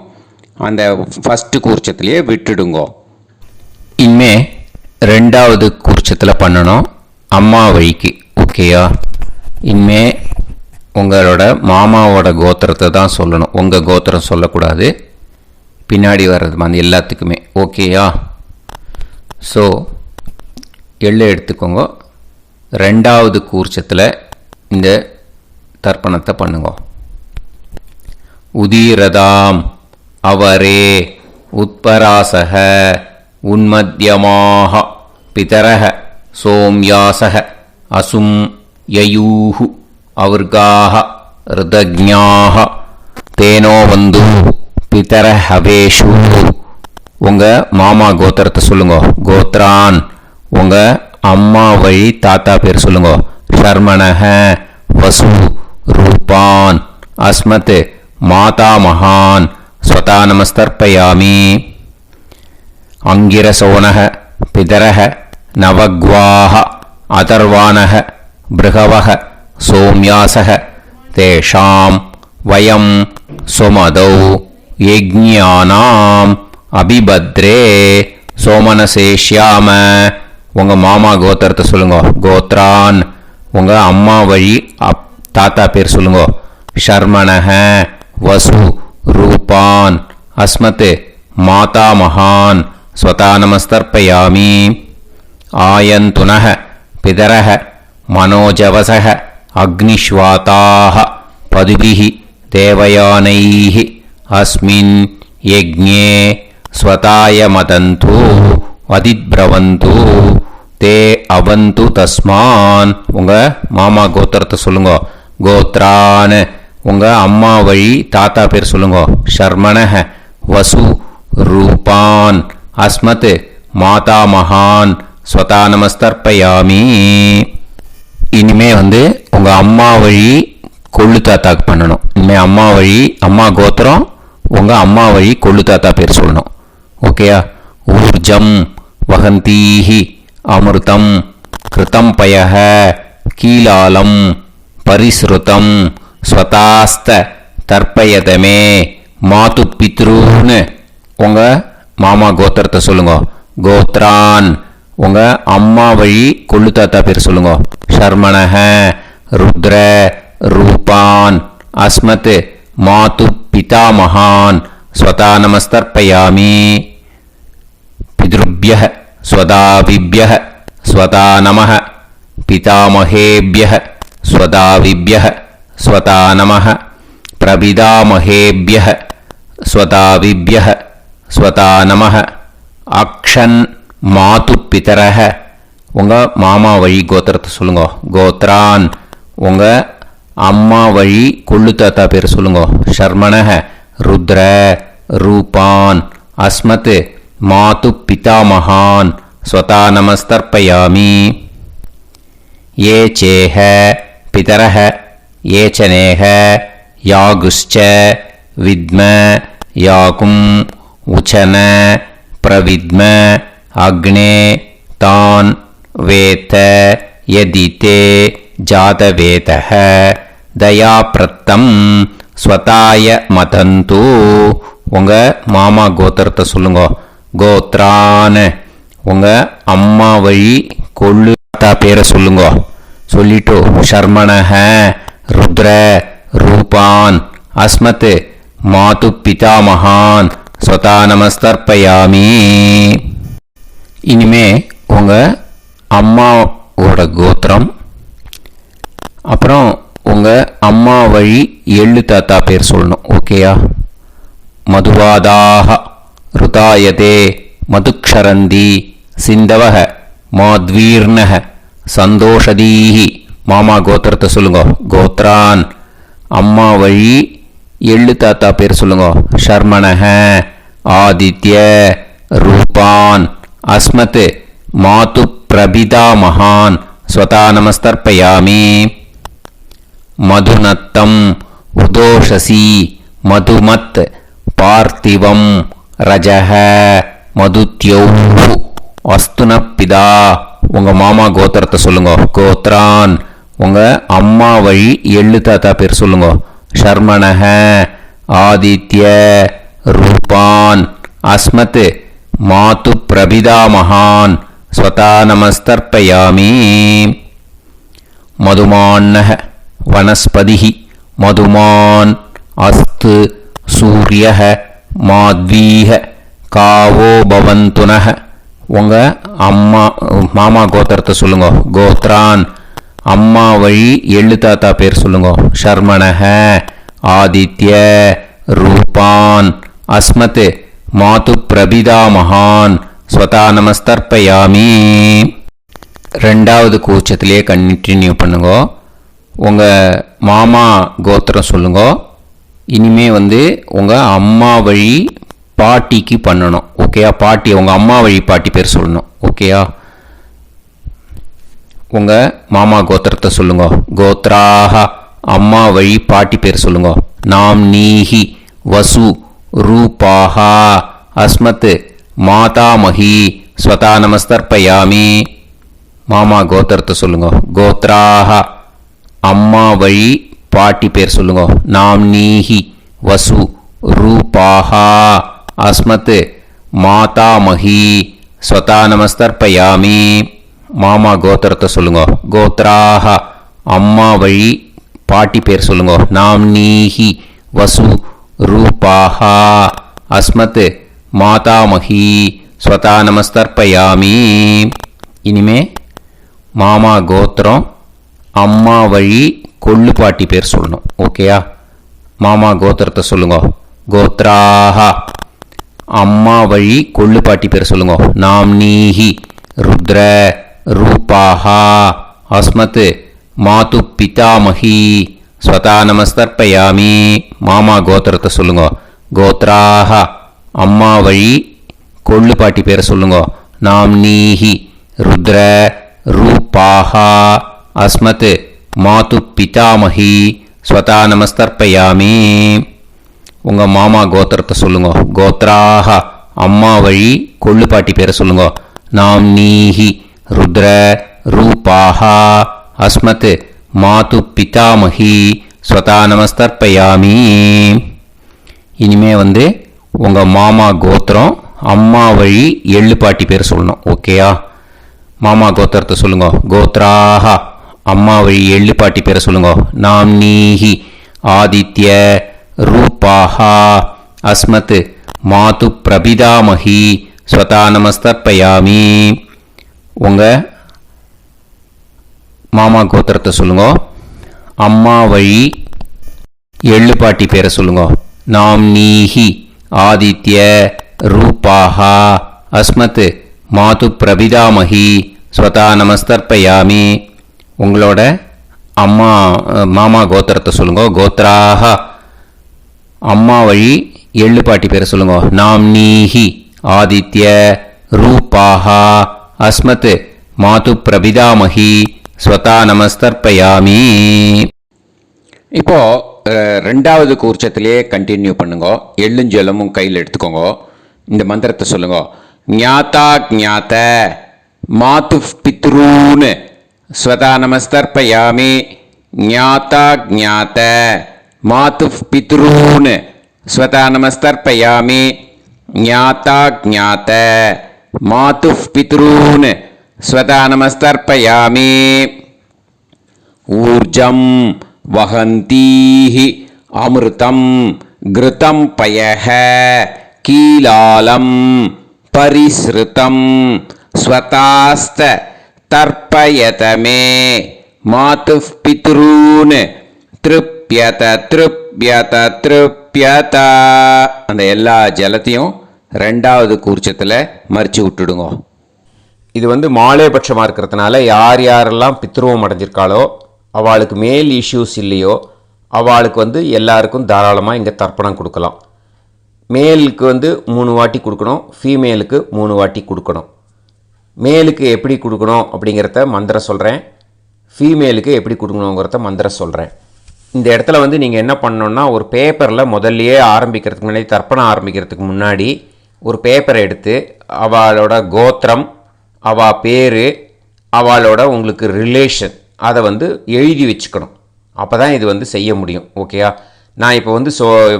Speaker 2: அந்த ஃபஸ்ட்டு கூர்ச்சத்திலேயே விட்டுடுங்கோ. இனிமே ரெண்டாவது கூர்ச்சத்தில் பண்ணணும். அம்மா வழிக்கு. ஓகேயா? இனிமே உங்களோட மாமாவோட கோத்திரத்தை தான் சொல்லணும். உங்கள் கோத்திரம் சொல்லக்கூடாது. பின்னாடி வர்றது அந்த எல்லாத்துக்குமே. ஓகேயா? ஸோ எள்ளு எடுத்துக்கோங்க. ரெண்டாவது கூர்ச்சத்தில் இந்த தர்ப்பணத்தை பண்ணுங்க. உதீரதாம் அவரே உத்பராசக உன்மத்யமாக பிதரக சோம்யாசக அசும் யயூஹு அவர்காக ருதஜ்ஞாக தேனோ வந்து பிதர ஹவேஷு. உங்கள் மாமா கோத்திரத்தை சொல்லுங்க. கோத்ரான் உங்கள் அம்மா வழி தாத்தா பேர் சொல்லுங்க. ஷர்மணஹ வசு ரூபான் அஸ்மத் மாதா மகான் ஸ்வதா நமஸ்தர்ப்பயாமி. அங்கிரசோனஹ பிதரஹ நவக்வாஹ அதர்வானஹ பிருகவஹ சோம்யாசஹ தேஷாம் வயம் சுமதௌ யஜ்ஞானாம் அபிபத்ரே சோமனசேஷ்யாம. உங்கள் மாமா கோத்திரத்தை சொல்லுங்க. கோத்ரான் உங்கள் அம்மா வழி தாத்தா பேர் சொல்லுங்க. ஷர்மணஹ வசு रूपान् अस्मत् मातामहान् स्वता नमस्तर्पयामि आयन्तुनः पितरः मनोजवसः अग्निश्वाताः पदुभिः देवयानैः अस्मिन् यज्ञे स्वताय मदन्तु அதித்ரவந்து தே அவந்து தஸ்மான். உங்கள் மாமா கோத்திரத்தை சொல்லுங்க. கோத்ரான் உங்கள் அம்மா வழி தாத்தா பேர் சொல்லுங்க. ஷர்மணஹ வசு ரூபான் அஸ்மத் மாதா மகான் ஸ்வதா நமஸ்தர்ப்பயாமி. இனிமே உங்கள் அம்மா வழி கொள்ளு தாத்தாக்கு பண்ணணும். இனிமேல் அம்மா வழி அம்மா கோத்திரம் உங்கள் அம்மா வழி கொள்ளு தாத்தா பேர் சொல்லணும். ஓகேயா? ஊர்ஜம் வகந்தீஹி அமிர்தம் கிருதம் பயஹ கீலாலம் பரிஸ்ருதம் ஸ்வதாஸ்த தர்ப்பயதமே மாது பித்ருன்னு உங்கள் மாமா கோத்திரத்தை சொல்லுங்க. கோத்ரான் உங்கள் அம்மா வழி கொள்ளு தாத்தா பேர் சொல்லுங்க. ஷர்மணஹ ருத்ர ரூபான் அஸ்மத் மாது பிதாமகான் ஸ்வதா நமஸ்தர்ப்பயாமி. पितृभ्यः स्वदाविभ्यः स्वता नमः पितामहेभ्यः स्वदाविभ्यः स्वता नमः प्रपितामहेभ्यः स्वदाविभ्यः स्वता नमः अक्षन् मातुपितरः உங்கள் மாமா வழி கோத்திரத்தை சொல்லுங்க. கோத்ரான் உங்கள் அம்மா வழி கொள்ளு தாத்தா பேர் சொல்லுங்க. ஷர்மணஹ ருத்ர ரூபான் அஸ்மத் மாது பிதாமகான் ஸ்வதா நமஸ்தர்ப்பயாமி. ये चेह पितरः ये च नेह यागुश्च विद्म याकुम् उचन प्रविद्म अग्ने तान् वेत यदिते जातवेतः दयाप्रत्तं स्वताय मदन्तु. உங்கள் மாமா கோத்திரத்தை சொல்லுங்க. கோத்ரான் உங்கள் அம்மா வழி கொள்ளு தாத்தா பேரை சொல்லுங்க. சொல்லிட்டு ஷர்மணஹ ருத்ர ரூபான் அஸ்மத் மாது பிதாமகான் ஸ்வதா நமஸ்தர்ப்பயாமி. இனிமே உங்கள் அம்மாவோட கோத்திரம் அப்புறம் உங்கள் அம்மா வழி எள்ளு தாத்தா பேர் சொல்லணும். ஓகேயா? மதுவாதாக ருதாயதே மதுக்ஷரந்தி சிந்தவஹ மாத்வீர்ணஹ சந்தோஷதீஹி. மாமா கோத்திரத்தை சொல்லுங்க. கோத்ரான் அம்மா வழி எள்ளு தாத்தா பேர் சொல்லுங்க. ஷர்மணஹ ஆதித்ய ரூபான் அஸ்மத் மாது பிரபிதாமகான் ஸ்வதா நமஸ்தர்ப்பயாமி. மதுநத்தம் உதோஷசி மதுமத் பார்த்திவம் ரஜஹ மதுத்யௌ அஸ்துனப்பிதா. உங்கள் மாமா கோத்திரத்தை சொல்லுங்க. கோத்ரான் உங்கள் அம்மா வழி எள்ளு தாத்தா பேர் சொல்லுங்க. ஷர்மணஹ ஆதித்ய ரூபான் அஸ்மத் மாது பிரபிதாமகான் ஸ்வதா நமஸ்தர்ப்பயாமி. மதுமான்னஹ வனஸ்பதிஹி மதுமான் அஸ்து சூரியஹ மாத்வீஹ காவோ பவந்துனஹ. உங்கள் அம்மா மாமா கோத்திரத்தை சொல்லுங்க. கோத்ரான் அம்மா வழி எள்ளு தாத்தா பேர் சொல்லுங்க. ஷர்மணஹ ஆதித்ய ரூபான் அஸ்மத் மாது பிரபிதாமகான் ஸ்வதா நமஸ்தர்ப்பயாமி. ரெண்டாவது கூச்சத்திலே கண்டினியூ பண்ணுங்க. உங்கள் மாமா கோத்திரம் சொல்லுங்க. இனிமே உங்கள் அம்மா வழி பாட்டிக்கு பண்ணணும். ஓகேயா? பாட்டி உங்கள் அம்மா வழி பாட்டி பேர் சொல்லணும். ஓகேயா? உங்கள் மாமா கோத்திரத்தை சொல்லுங்க. கோத்ராக அம்மா வழி பாட்டி பேர் சொல்லுங்க. நாம் நீஹி வசு ரூபாஹா அஸ்மத் மாதாமஹி ஸ்வதா நமஸ்தர்ப்பயாமி. மாமா கோத்திரத்தை சொல்லுங்க. கோத்ராக அம்மா வழி பாட்டி பேர் சொல்லுங்க. நாம் நீஹி வசு ரூபாஹா அஸ்மத் மாதாமஹி ஸ்வதா நமஸ்தர்ப்பயாமி. மாமா கோத்திரத்தை சொல்லுங்க. கோத்ராக அம்மா வழி பாட்டி பேர் சொல்லுங்க. நாம் நீஹி வசு रूपाः अस्मत् मातामही स्वता நமஸ்தர்ப்பயாமி. இனிமே மாமா கோத்திரம் அம்மா வழி கொள்ளுப்பாட்டி பேர் சொல்லணும். ஓகேயா? மாமா கோத்திரத்தை சொல்லுங்க. கோத்ராஹ. அம்மா வழி கொள்ளுப்பாட்டி பேர் சொல்லுங்க. நாம்னீஹி ருத்ர ரூபாஹ அஸ்மத் மாது பிதாமஹி ஸ்வதா நமஸ்தர்ப்பயாமி. மாமா கோத்திரத்தை சொல்லுங்க. கோத்ராஹ. அம்மா வழி கொள்ளுப்பாட்டி பேரை சொல்லுங்க. நாம்னீஹி ருத்ர ரூபாஹ அஸ்மத் மாது பிதாமஹி ஸ்வதா நமஸ்தர்ப்பயாமி. உங்கள் மாமா கோத்திரத்தை சொல்லுங்க. கோத்ராஹ. அம்மா வழி கொள்ளுப்பாட்டி பேரை சொல்லுங்க. நாம்னீஹி ருத்ர ரூபாஹ அஸ்மத் மாது பிதாமஹி ஸ்வதா நமஸ்தர்ப்பயாமி. இனிமே உங்கள் மாமா கோத்திரம் அம்மா வழி எள்ளுப்பாட்டி பேர் சொல்லணும். ஓகேயா? மாமா கோத்திரத்தை சொல்லுங்க. கோத்ராஹ. அம்மா வழி எள்ளுப்பாட்டி பேரை சொல்லுங்க. நாம்னீஹி ஆதித்ய ரூபாஹ அஸ்மத் மாது பிரபிதாமஹி ஸ்வதா நமஸ்தர்ப்பயாமி. உங்கள் மாமா கோத்திரத்தை சொல்லுங்க. அம்மா வழி எள்ளுப்பாட்டி பேரை சொல்லுங்க. நாம்னீஹி ஆதித்ய ரூபாஹ அஸ்மத் மாது பிரபிதாமஹி ஸ்வதா நமஸ்தர்ப்பயாமி. உங்களோட மாமா கோத்திரத்தை சொல்லுங்க. கோத்ராஹ. அம்மா வழி எள்ளுப்பாட்டி பேரை சொல்லுங்க. நாம்னீஹி ஆதித்ய ரூபாஹ அஸ்மத் மாது பிரபிதாமஹி ஸ்வதா நமஸ்தர்ப்பயாமி. இப்போது ரெண்டாவது கூர்ச்சத்திலே கண்டினியூ பண்ணுங்க. எள்ளும் ஜலமும் கையில் எடுத்துக்கோங்க. இந்த மந்திரத்தை சொல்லுங்க. ஞாதா ஞாத மாது பித்ரூன் ஸ்வதா நமஸ்தர்ப்பயாமி. ஞாதா ஞாத மாது பித்ரூன் ஸ்வதா நமஸ்தர்ப்பயாமி. ஞாதா ஞாத மாது பித்ரூன் ஸ்வதா நமஸ்தர்ப்பயாமி. ஊர்ஜம் வஹந்தீஹி அமிர்தம் கிருதம் பயஹ கீலாலம் பரிஸ்ருதம் ஸ்வதாஸ்த தர்ப்பயதமே மாது பித்ரூன் திருப்யத திருப்யத திருப்யத. அந்த எல்லா ஜலத்தையும் ரெண்டாவது கூர்ச்சத்தில் மறித்து விட்டுடுங்க. இது மாலைபட்சமாக இருக்கிறதுனால யார் யாரெல்லாம் பித்ருவம் அடைஞ்சிருக்காளோ அவளுக்கு மேல் இஷ்யூஸ் இல்லையோ அவளுக்கு எல்லாருக்கும் தாராளமாக இங்கே தர்ப்பணம் கொடுக்கலாம். மேலுக்கு 3 வாட்டி கொடுக்கணும், ஃபீமேலுக்கு 3 வாட்டி கொடுக்கணும். மேலுக்கு எப்படி கொடுக்கணும் அப்படிங்கிறத மந்திரம் சொல்கிறேன், ஃபீமேலுக்கு எப்படி கொடுக்கணுங்கிறத மந்திரம் சொல்கிறேன். இந்த இடத்துல நீங்கள் என்ன பண்ணணுன்னா, ஒரு பேப்பரில் முதல்லையே ஆரம்பிக்கிறதுக்கு முன்னாடி, தர்ப்பணம் ஆரம்பிக்கிறதுக்கு முன்னாடி ஒரு பேப்பரை எடுத்து அவளோட கோத்திரம், அவள் பேர், அவளோட உங்களுக்கு ரிலேஷன் அதை எழுதி வச்சுக்கணும். அப்போ தான் இது செய்ய முடியும். ஓகேயா? நான் இப்போ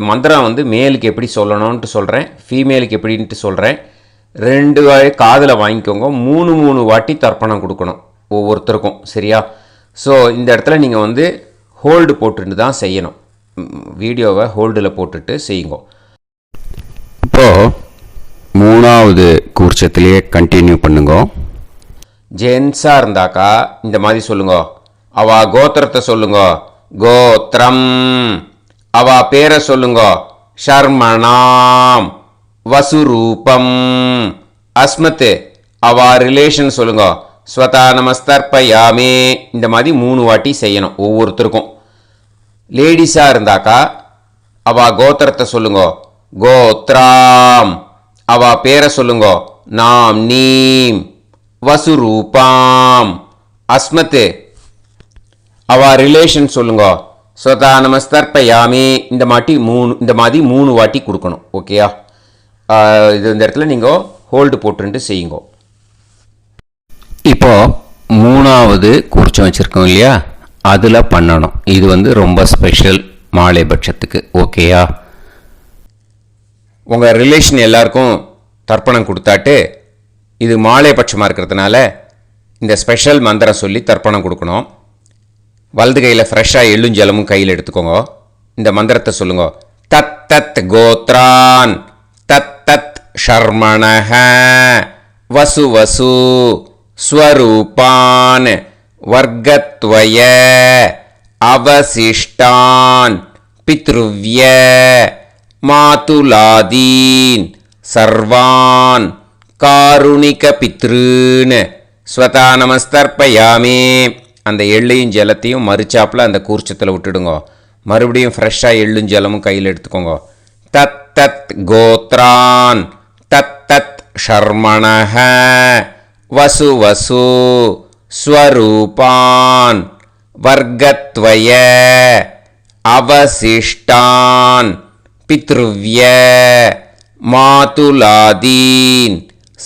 Speaker 2: மந்திரம் மேலுக்கு எப்படி சொல்லணும்ன்ட்டு சொல்கிறேன், ஃபீமேலுக்கு எப்படின்ட்டு சொல்கிறேன். 2 காதில் வாங்கிக்கோங்க. 3 வாட்டி தர்ப்பணம் கொடுக்கணும் ஒவ்வொருத்தருக்கும். சரியா? ஸோ இந்த இடத்துல நீங்கள் ஹோல்டு போட்டுட்டு தான் செய்யணும். வீடியோவை ஹோல்டில் போட்டுட்டு செய்யுங்க.
Speaker 3: இப்போது 3வது கூர்ச்சத்திலேயே கண்டினியூ பண்ணுங்க.
Speaker 1: ஜென்ஸாக இருந்தாக்கா இந்த மாதிரி சொல்லுங்க. அவ கோத்திரத்தை சொல்லுங்க. கோத்திரம். அவ பேரை சொல்லுங்க. ஷர்மணாம் வசுரூபம் அஸ்மத். அவ ரிலேஷன் சொல்லுங்க. ஸ்வதா நமஸ்தர்ப்பயாமி. இந்த மாதிரி 3 வாட்டி செய்யணும் ஒவ்வொருத்தருக்கும். லேடிஸாக இருந்தாக்கா அவ கோத்திரத்தை சொல்லுங்க. கோத்ராம். அவ பேரை சொல்லுங்க. நாம் நீம் வசுரூபாம் அஸ்மத். அவ ரிலேஷன் சொல்லுங்க. ஸ்வதா நமஸ்தர்ப்பயாமி. இந்த மாதிரி 3 வாட்டி கொடுக்கணும். ஓகேயா? இந்த இடத்துல நீங்கள் ஹோல்டு போட்டுட்டு செய்யுங்க.
Speaker 3: இப்போது 3வது கூர்ச்சம் வச்சுருக்கோம் இல்லையா, அதில் பண்ணணும். இது ரொம்ப ஸ்பெஷல் மாலைபட்சத்துக்கு. ஓகேயா?
Speaker 1: உங்கள் ரிலேஷன் எல்லாருக்கும் தர்ப்பணம் கொடுத்தாட்டு இது மாலைபட்சமாக இருக்கிறதுனால இந்த ஸ்பெஷல் மந்திரம் சொல்லி தர்ப்பணம் கொடுக்கணும். வலது கையில் ஃப்ரெஷ்ஷாக எள்ளும் ஜலமும் கையில் எடுத்துக்கோங்க. இந்த மந்திரத்தை சொல்லுங்க. தத்
Speaker 2: தத்தத் கோத்ரான் தத்தத் ஷர்மணஹ வசு வசு ஸ்வரூபான் வர்க்கத்வய அவசிஷ்டான் பித்ருவ்ய மாதுலாதீன் சர்வான் காருணிக பித்ருன் ஸ்வதா நமஸ்தர்ப்பயாமி. அந்த எள்ளையும் ஜலத்தையும் மறுச்சாப்பில் அந்த கூர்ச்சத்தில் விட்டுடுங்க. மறுபடியும் ஃப்ரெஷ்ஷாக எள்ளும் ஜலமும் கையில் எடுத்துக்கோங்க. தத்தத் கோத்ரான் தத்தத் ஷர்மணஹ வசு வசு ஸ்வரூபான் வர்க்கத்வய அவசிஷ்டான் பித்ருவ்ய மாதுலாதீன்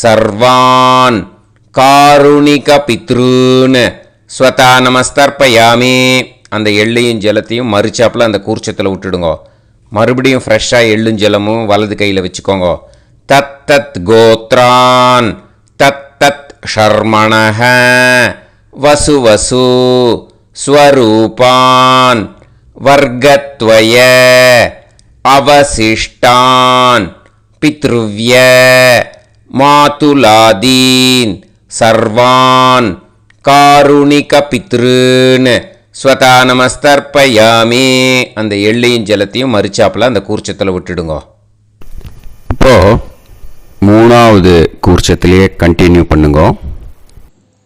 Speaker 2: சர்வான் காருணிக பித்ருன் ஸ்வதா நமஸ்தர்ப்பயாமி. அந்த எள்ளையும் ஜலத்தையும் மறுச்சாப்பில் அந்த கூர்ச்சத்தில் விட்டுடுங்க. மறுபடியும் ஃப்ரெஷ்ஷாக எள்ளும் ஜலமும் வலது கையில் வச்சுக்கோங்க. தத்தத் கோத்ரான் தத்தத் ஷர்மணஹ வசு வசு ஸ்வரூபான் வர்க்கத்வய அவசிஷ்டான் பித்ருவ்ய மாதுலாதீன் சர்வான் காருணிக பித்ருன் ஸ்வதா நமஸ்தர்ப்பயாமி. அந்த எள்ளையும் ஜலத்தையும் மறுச்சாப்பில் அந்த கூர்ச்சத்தில் விட்டுடுங்க.
Speaker 3: இப்போது மூணாவது கூர்ச்சத்திலேயே கண்டினியூ பண்ணுங்க.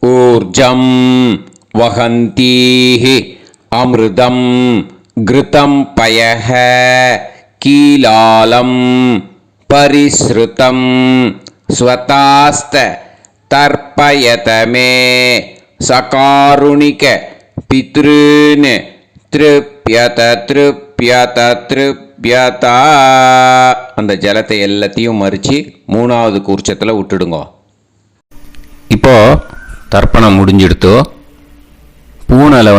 Speaker 2: ஊர்ஜம் வஹந்தீஹி அமிர்தம் கிருதம் பயஹ கீலாலம் பரிஸ்ருதம் ஸ்வதாஸ்த தர்ப்பயதமே சகாருணிக பித்ருன் திருப்யத திருப்யத திருப்யதா. அந்த ஜலத்தை எல்லாத்தையும் மறித்து மூணாவது கூர்ச்சத்தில் விட்டுடுங்க.
Speaker 3: இப்போது தர்ப்பணம் முடிஞ்சிடுத்து. பூனலை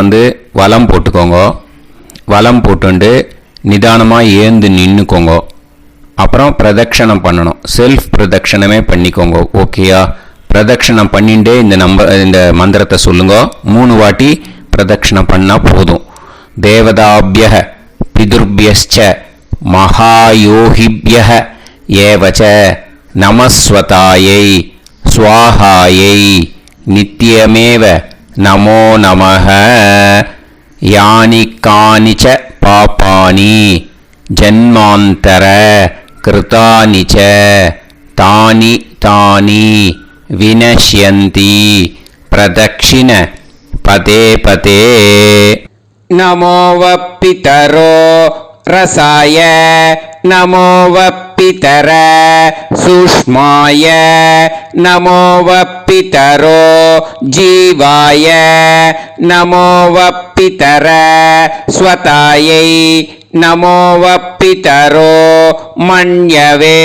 Speaker 3: வலம் போட்டுக்கோங்க. வலம் போட்டுண்டு நிதானமாக ஏந்து நின்றுக்கோங்க. அப்புறம் பிரதட்சணம் பண்ணணும். செல்ஃப் பிரதட்சணமே பண்ணிக்கோங்க. ஓகேயா? பிரதட்சணம் பண்ணிண்டே இந்த மந்திரத்தை சொல்லுங்க. 3 வாட்டி பிரதட்சணம் பண்ணால் போதும். தேவதாபிய பிதுர்பியச்ச மகாயோகிபிய ஏவச்ச நமஸ்வதாயை ஸ்வாஹாயை நித்யமேவ நமோ நமஹ. யானி கானிச்ச பாபானி ஜன்மாந்தர கிருதானி ச தானி தானி வினஷ்யந்தி பிரதக்ஷிண பதே பதே.
Speaker 2: நமோ வப்பிதரோ ரசாய நமோ வப்பிதர சுஷ்மாய நமோ வப்பிதரோ ஜீவாய நமோ வப்பிதர ஸ்வதாயை நமோ வப்பிதரோ மண்யவே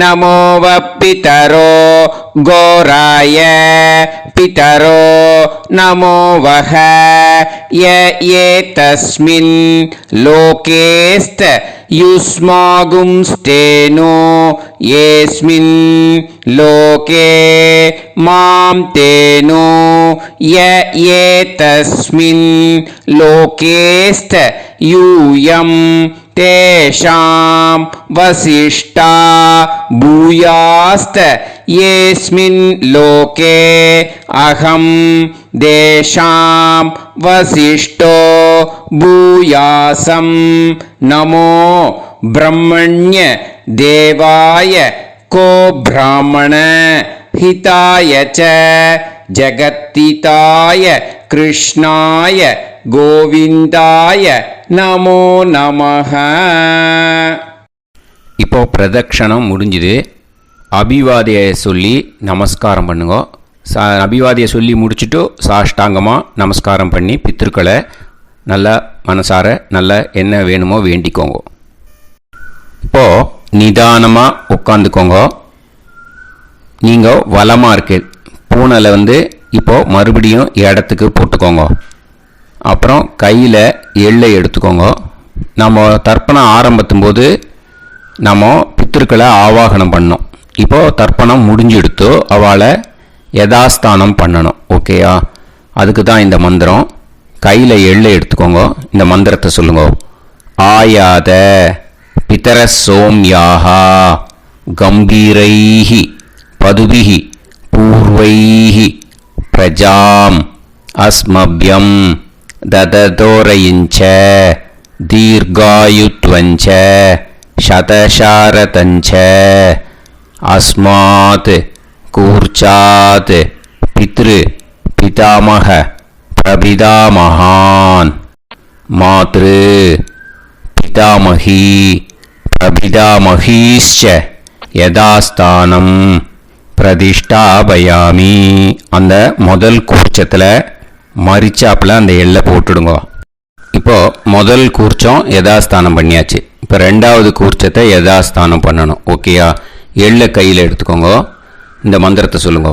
Speaker 2: நமோ வப்பிதரோ கோராய பிதரோ நமோ வஹ ஏதஸ்மின் லோகேஸ்த யுஸ்மாகும்ஸ்தேனோ ஏஸ்மின் லோகே மாம் தேனோ ஏதஸ்மின் லோகேஸ்த யூயம் தேஷாம் வசிஷ்டா பூயாஸ்த ஏஸ்மின் லோகே அகம் தேஷாம் வசிஷ்டோ பூயாசம் நமோ பிரம்மண்ய தேவாய கோ பிராமண ஹிதாய ச ஜகத்திதாய கிருஷ்ணாய கோவிந்தாய நமோ நமஹ.
Speaker 3: இப்போ பிரதட்சணம் முடிஞ்சுது. அபிவாதியை சொல்லி நமஸ்காரம் பண்ணுங்க. அபிவாதியை சொல்லி முடிச்சுட்டு சாஷ்டாங்கமாக நமஸ்காரம் பண்ணி பித்திருக்களை நல்லா மனசார நல்லா என்ன வேணுமோ வேண்டிக்கோங்க. இப்போது நிதானமாக உட்காந்துக்கோங்க. நீங்கள் வலமாக இருக்கு பூனலை இப்போது மறுபடியும் இடத்துக்கு போட்டுக்கோங்க. அப்புறம் கையில் எள்ளை எடுத்துக்கோங்க. நம்ம தர்ப்பணம் ஆரம்பித்தும் போது நம்ம பித்திருக்களை ஆவாகனம் பண்ணோம். இப்போது தர்ப்பணம் முடிஞ்செடுத்து அவளை யதாஸ்தானம் பண்ணணும். ஓகேயா? அதுக்கு தான் இந்த மந்திரம். கையில் எள்ளை எடுத்துக்கோங்க. இந்த மந்திரத்தை சொல்லுங்க. ஆயாத पितरः सोम्याः गम्भीरैः पदुभिः पूर्वैः प्रजाम् अस्मभ्यं ददतोरयिञ्च दीर्घायुत्वञ्च शतशारतञ्च अस्मात् कूर्चात् पितृ पितामह प्रपितामहान् मातृ पितामही प्रपितामहीश्च யதாஸ்தானம் பிரதிஷ்டாபயாமி. அந்த முதல் கூர்ச்சத்தில் மறிச்சாப்பில் அந்த எல்லை போட்டுடுங்க. இப்போது முதல் கூர்ச்சம் யதாஸ்தானம் பண்ணியாச்சு. இப்போ ரெண்டாவது கூர்ச்சத்தை யதாஸ்தானம் பண்ணணும். ஓகேயா? எள்ளை கையில் எடுத்துக்கோங்க. இந்த மந்திரத்தை சொல்லுங்க.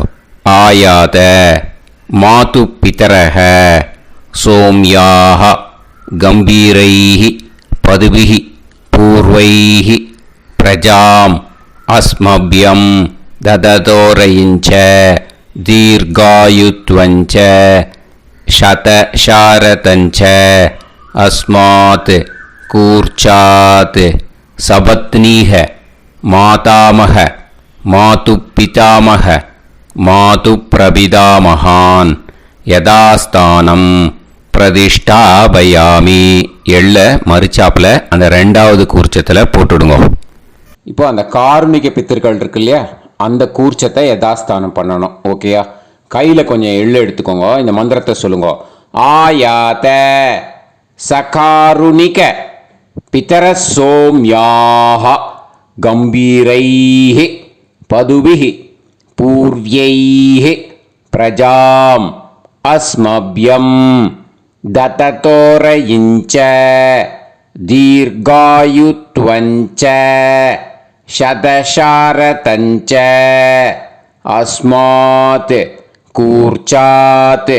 Speaker 3: ஆயாத மாது பிதரஹ சோம்யாக கம்பீரைஹி பதுபிஹி பூர்வைஹி பிரஜாம் அஸ்மப்யம் தததோரயிஞ்ச தீர்காயுத்வஞ்ச சதசாரதஞ்ச அஸ்மாத் கூர்ச்சாத் சபத்னீஹ மாதாமஹ மாது பிதாமஹ மாது பிரபிதாமகான் யதாஸ்தானம் பிரதிஷ்டாபயாமி. எள்ள மறிச்சாப்பில் அந்த ரெண்டாவது கூர்ச்சத்தில் போட்டுடுங்க. இப்போ அந்த கார்மிக பித்திருக்கள் இருக்கு இல்லையா, அந்த கூர்ச்சத்தை யதாஸ்தானம் பண்ணணும். ஓகேயா? கையில் கொஞ்சம் எள்ளு எடுத்துக்கோங்க. இந்த மந்திரத்தை சொல்லுங்க. ஆயாத சகாருணிக பிதர சோம்யாக கம்பீரைஹி பதுபிஹி பூர்வைஹி பிரஜாம் அஸ்மப்யம் தததோரயிஞ்ச தீர்காயுத்வஞ்ச சதசாரதஞ்ச அஸ்மாத் கூர்ச்சாத்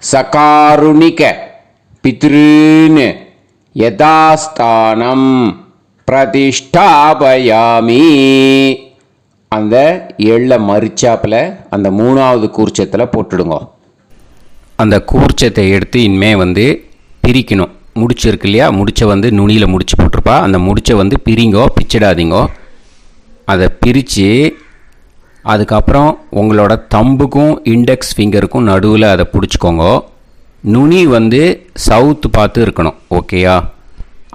Speaker 3: சகாருணிக பித்ருன் யதாஸ்தானம் பிரதிஷ்டாபயாமி. அந்த எள்ள மறிச்சாப்பில் அந்த மூணாவது கூர்ச்சத்தில் போட்டுடுங்க. அந்த கூர்ச்சத்தை எடுத்து இனிமே பிரிக்கணும். முடிச்சிருக்கு இல்லையா, முடிச்சை நுனியில் முடிச்சு போட்டிருப்பா. அந்த முடிச்சை பிரிங்கோ, பிச்சிடாதீங்கோ. அதை பிரித்து அதுக்கப்புறம் உங்களோட தம்புக்கும் இண்டெக்ஸ் ஃபிங்கருக்கும் நடுவில் அதை பிடிச்சிக்கோங்க. நுனி சவுத்து பார்த்து இருக்கணும். ஓகேயா?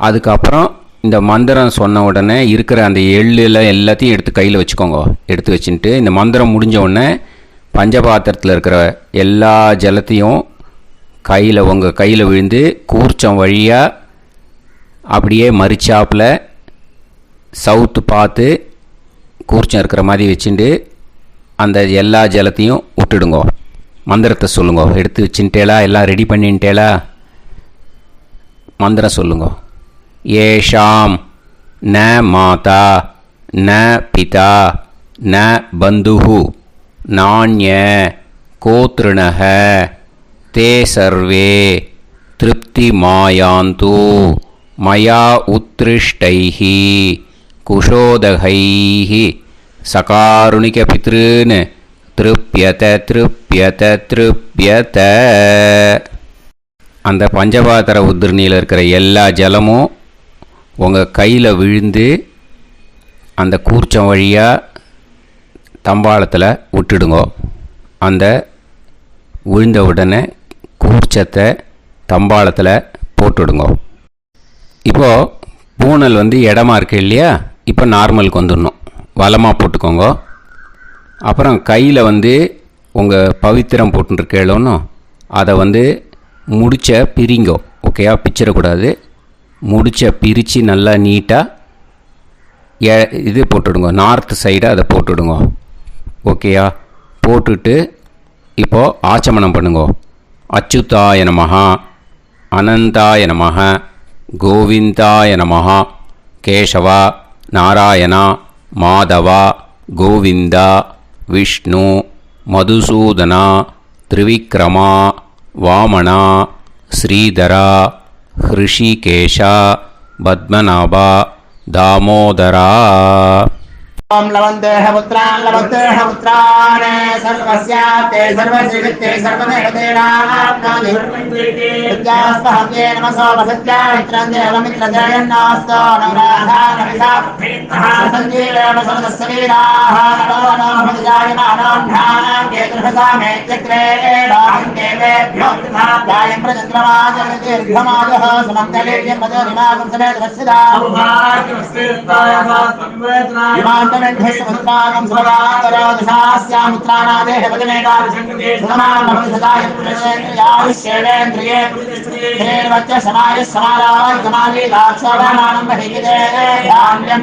Speaker 3: அதுக்கப்புறம் இந்த மந்திரம் சொன்ன உடனே இருக்கிற அந்த எள்ளில் எல்லாத்தையும் எடுத்து கையில் வச்சுக்கோங்க. எடுத்து வச்சுட்டு இந்த மந்திரம் முடிஞ்ச உடனே பஞ்சபாத்திரத்தில் இருக்கிற எல்லா ஜலத்தையும் உங்கள் கையில் விழுந்து கூர்ச்சம் வழியாக அப்படியே மறிச்சாப்பில் சவுத்து பார்த்து கூர்ச்சம் இருக்கிற மாதிரி வச்சுட்டு அந்த எல்லா ஜலத்தையும் விட்டுடுங்க. மந்திரத்தை சொல்லுங்க. எடுத்து வச்சுட்டேலா? எல்லாம் ரெடி பண்ணிட்டேலா? மந்திரம் சொல்லுங்க. ஏஷாம் ந மாதா ந பிதா ந பந்துஹு நாண்ய கோத்ருணஹ தே சர்வே திருப்தி மாயாந்து மயா உத்ருஷ்டைஹி குஷோதகைஹி சகாருணிக பித்ருன் திருப்யத திருப்யத திருப்யத. அந்த பஞ்சபாத்திர உதிரணியில் இருக்கிற எல்லா ஜலமும் உங்கள் கையில் விழுந்து அந்த கூர்ச்சம் வழியாக தம்பாளத்தில் விட்டுடுங்க. அந்த விழுந்த உடனே கூர்ச்சத்தை தம்பாளத்தில் போட்டுடுங்க. இப்போது பூனல் இடமா இருக்கு இல்லையா, இப்போ நார்மலுக்கு வந்துடணும். வலமாக போட்டுக்கோங்க. அப்புறம் கையில் உங்கள் பவித்திரம் போட்டுருக்கேளோன்னு அதை முடிச்ச பிரிங்கோ. ஓகேயா? பிச்சிடக்கூடாது. முடிச்ச பிரித்து நல்லா நீட்டாக இது போட்டுடுங்க. நார்த் சைடை அதை போட்டுடுங்க. ஓகேயா? போட்டுட்டு இப்போது ஆச்சமனம் பண்ணுங்க. அச்சுதாய நமஹ அனந்தாய நமஹ கோவிந்தாய நமஹ கேசவா நாராயணா மாதவா கோவிந்தா விஷ்ணு மதுசூதனா திரிவிக்ரமா வாமனா ஸ்ரீதரா ஹிருஷிகேஷா பத்மநாபா தாமோதரா.
Speaker 4: ओम लवन्तेह पुत्रान् लवन्तेह पुत्रान् सर्वस्याते सर्वश्रीवित्ते सर्वदेवतेनाप्नोति विद्यास्पहव्ये नमसो वसत्यामित्रं देवमित्रजयन्नास्तो नवराधानविषाः सञ्जीवेम सर्वस्वीराः नमो नमोऽजायमानोऽन्धानां केतुर्हसामेत्यग्रे बाहं देवेभ्यो ध्यायं प्रचन्द्रमाजर्दीर्घमाजः सुमङ्गलेर्यन्मजोरिमागं समेतरस्यदा इमान्तमेभ्यस्तमसुतागं सुभगान्तरोदशास्यामित्राणादेह वदनेकाविशङ्कते सुमानमभिसदाय पुरुषेन्द्रियाविश्येवेन्द्रिये हेर्वच्च समायः समाराय कमाली लाक्षोभामानं बहिगिते धान्यं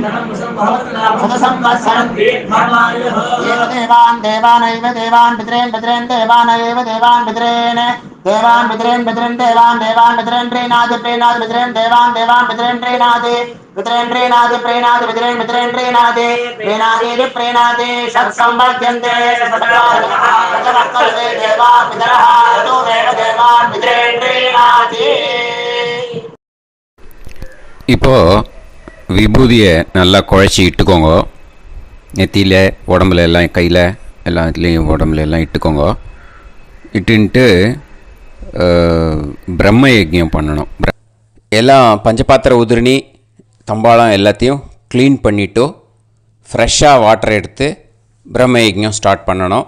Speaker 4: सदसंवत्सरं एव देवान् देवानैव देवान् पितॄन् पितॄन् देवानैव देवान् पितॄन् देवान् पितॄन् पितॄन् देवान् देवान् पितॄन् प्रीणाति प्रीणाति पितॄन् देवान् देवान् पितॄन् प्रीणाति पितॄन् प्रीणाति प्रीणाति पितॄन् पितॄन् प्रीणाति प्रीणाति प्रीणाति षट्संवर्ध्यन्ते सचराचरः देवान् पितरः तदेव देवान् पितॄन् प्रीणाति.
Speaker 3: இப்போ விபூதியை நல்லா குழச்சி இட்டுக்கோங்க. நெத்தியில் உடம்புல எல்லாம் கையில் எல்லாத்துலேயும் உடம்புல எல்லாம் இட்டுக்கோங்க. இட்டுன்ட்டு பிரம்ம யஜ்ஞம் பண்ணணும்.
Speaker 1: எல்லாம் பஞ்சபாத்திர உதிரணி தம்பாளம் எல்லாத்தையும் க்ளீன் பண்ணிவிட்டு ஃப்ரெஷ்ஷாக வாட்டர் எடுத்து பிரம்ம யஜ்ஞம் ஸ்டார்ட் பண்ணணும்.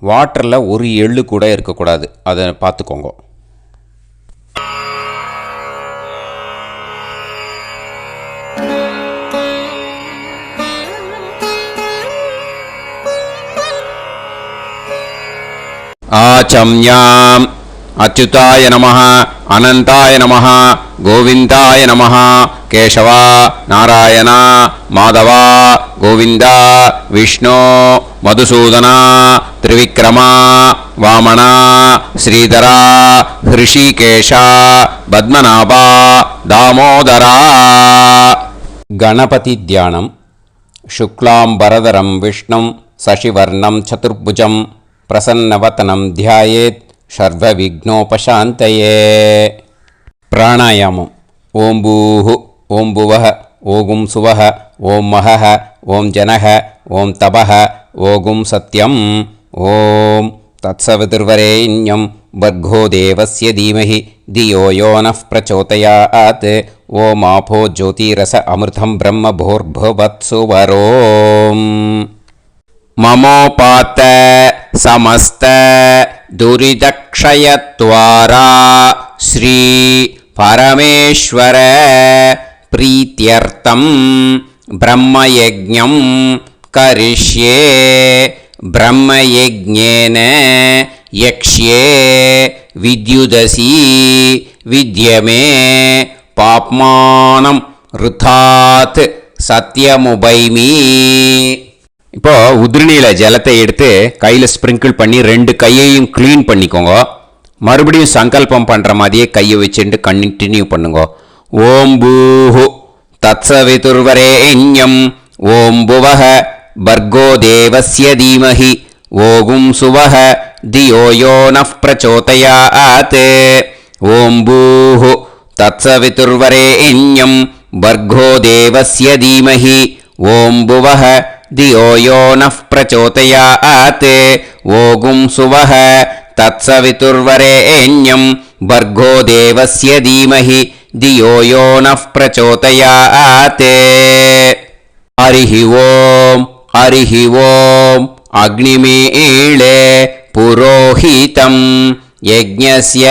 Speaker 1: வாட்டரில் ஒரு எள்ளு கூட இருக்கக்கூடாது, அதை பார்த்துக்கோங்க.
Speaker 3: ஆச்சம்யாம் அச்சுதாய நமः அனந்தாய நமः கோவிந்தாய நமः கேசவா நாராயணா மாதவா கோவிந்தா விஷ்ணு மதுசூதனா திரிவிக்ரமா வாமனா ஸ்ரீதரா ஹிருஷிகேஷா பத்மநாபா தாமோதரா.
Speaker 1: கணபதி தியானம். சுக்லாம்பரதரம் விஷ்ணும் சசிவர்ணம் சதுர்புஜம் பிரசன்னவதனம் தியாயேத் சர்வவிக்னோபசாந்தயே. பிராணாயாமம். ஓம் பூஹு ஓம் புவஹ ஓகும் சுவஹ ஓம் மஹஹ ஓம் ஜனஹ ஓம் தபஹ ஓகும் சத்யம். ஓம் தத்சவிதுர்வரேண்யம் வர்கோ தேவஸ்ய தீமஹி தியோ யோ நः பிரச்சோதயாத். ஓம் ஆபோ ஜோதிரஸ அமிர்தம் பிரம்ம भूर्भुवत्सुवरोम्.
Speaker 3: மமோபாத்த சமஸ்த துரிதக்ஷயத்வாரா ஸ்ரீ பரமேஸ்வர பிரீத்யர்த்தம் பிரம்மயஜ்ஞம் கரிஷ்யே. பிரம்மயஜ்ஞேன யக்ஷ்யே வித்யுதசி வித்யமே பாப்மானம் ருதாத் சத்யமுபைமி. இப்போ உதிரணியில் ஜலத்தை எடுத்து கையில் ஸ்ப்ரிங்கிள் பண்ணி 2 கையையும் க்ளீன் பண்ணிக்கோங்க. மறுபடியும் சங்கல்பம் பண்ணுற மாதிரியே கையை வச்சுட்டு கண்டினியூ பண்ணுங்க. ஓம் பூஹு தத்சவிதுர்வரேண்யம் ஓம் புவஹ பர்கோ தேவஸ்ய தீமஹி ஓகும் சுவஹ தியோ யோ நः பிரச்சோதயாத். ஓம் பூஹு தத்சவிதுர்வரேண்யம் பர்கோ தேவஸ்ய தீமஹி ஓம் புவஹ தியோ யோ நः பிரச்சோதயாத். ஓகும் சுவஹ தத்சவிதுர்வரேண்யம் பர்கோ தேவஸ்ய தீமஹி தியோ யோ நः பிரச்சோதயாத். ஹரிஹி ஓம் ஹரிஹி ஓம். அக்னிமீளே புரோஹிதம் யஜ்ஞஸ்ய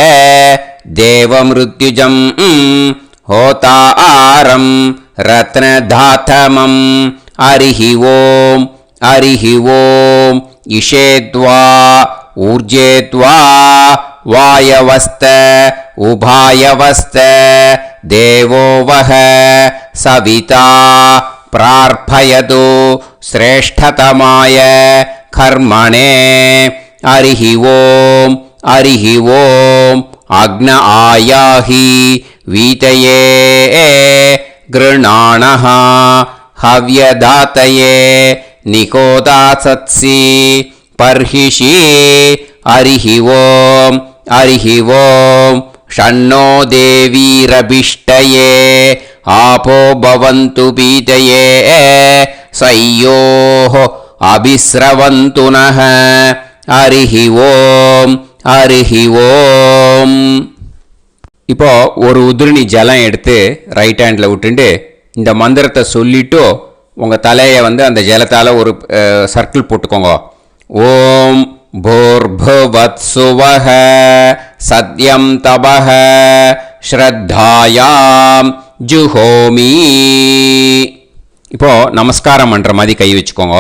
Speaker 3: தேவமிருத்யுஜம் ஹோதாரம் ரத்னதாதமம். ஹரிஹி ஓம் ஹரிஹி ஓம். இஷேத்வா ஊர்ஜேத்வா வாயவஸ்த உபாயவஸ்த தேவோ வஹ சவிதா பிரார்ப்பயது ஸ்ரேஷ்டதமாய கர்மணே. ஹரிஹி ஓம் ஹரிஹி ஓம். அக்ன ஆயாஹி வீதயே கிருணாணஹ ஹவ்யதாத்தயே நிகோதாசத்சி பர்ஹிஷி. ஹரிஹி ஓம் ஹரிஹி ஓம். ஷண்ணோ தேவீரபிஷ்டயே ஆபோ பவந்து பீதயே
Speaker 2: सय्योः अभिस्रवन्तु नः हरिः ओम् हरिः ओम्. இப்போ ஒரு உதிரணி ஜலம் எடுத்து ரைட் ஹேண்டில் விட்டுண்டு இந்த மந்திரத்தை சொல்லிட்டு உங்கள் தலையை வந்து அந்த ஜலத்தால் ஒரு சர்க்கிள் போட்டுக்கோங்க. ஓம் भूर्भुवत्सुवः सत्यं तपः श्रद्धायां जुहोमि. இப்போ நமஸ்காரம் பண்ணுற மாதிரி கை வச்சுக்கோங்க.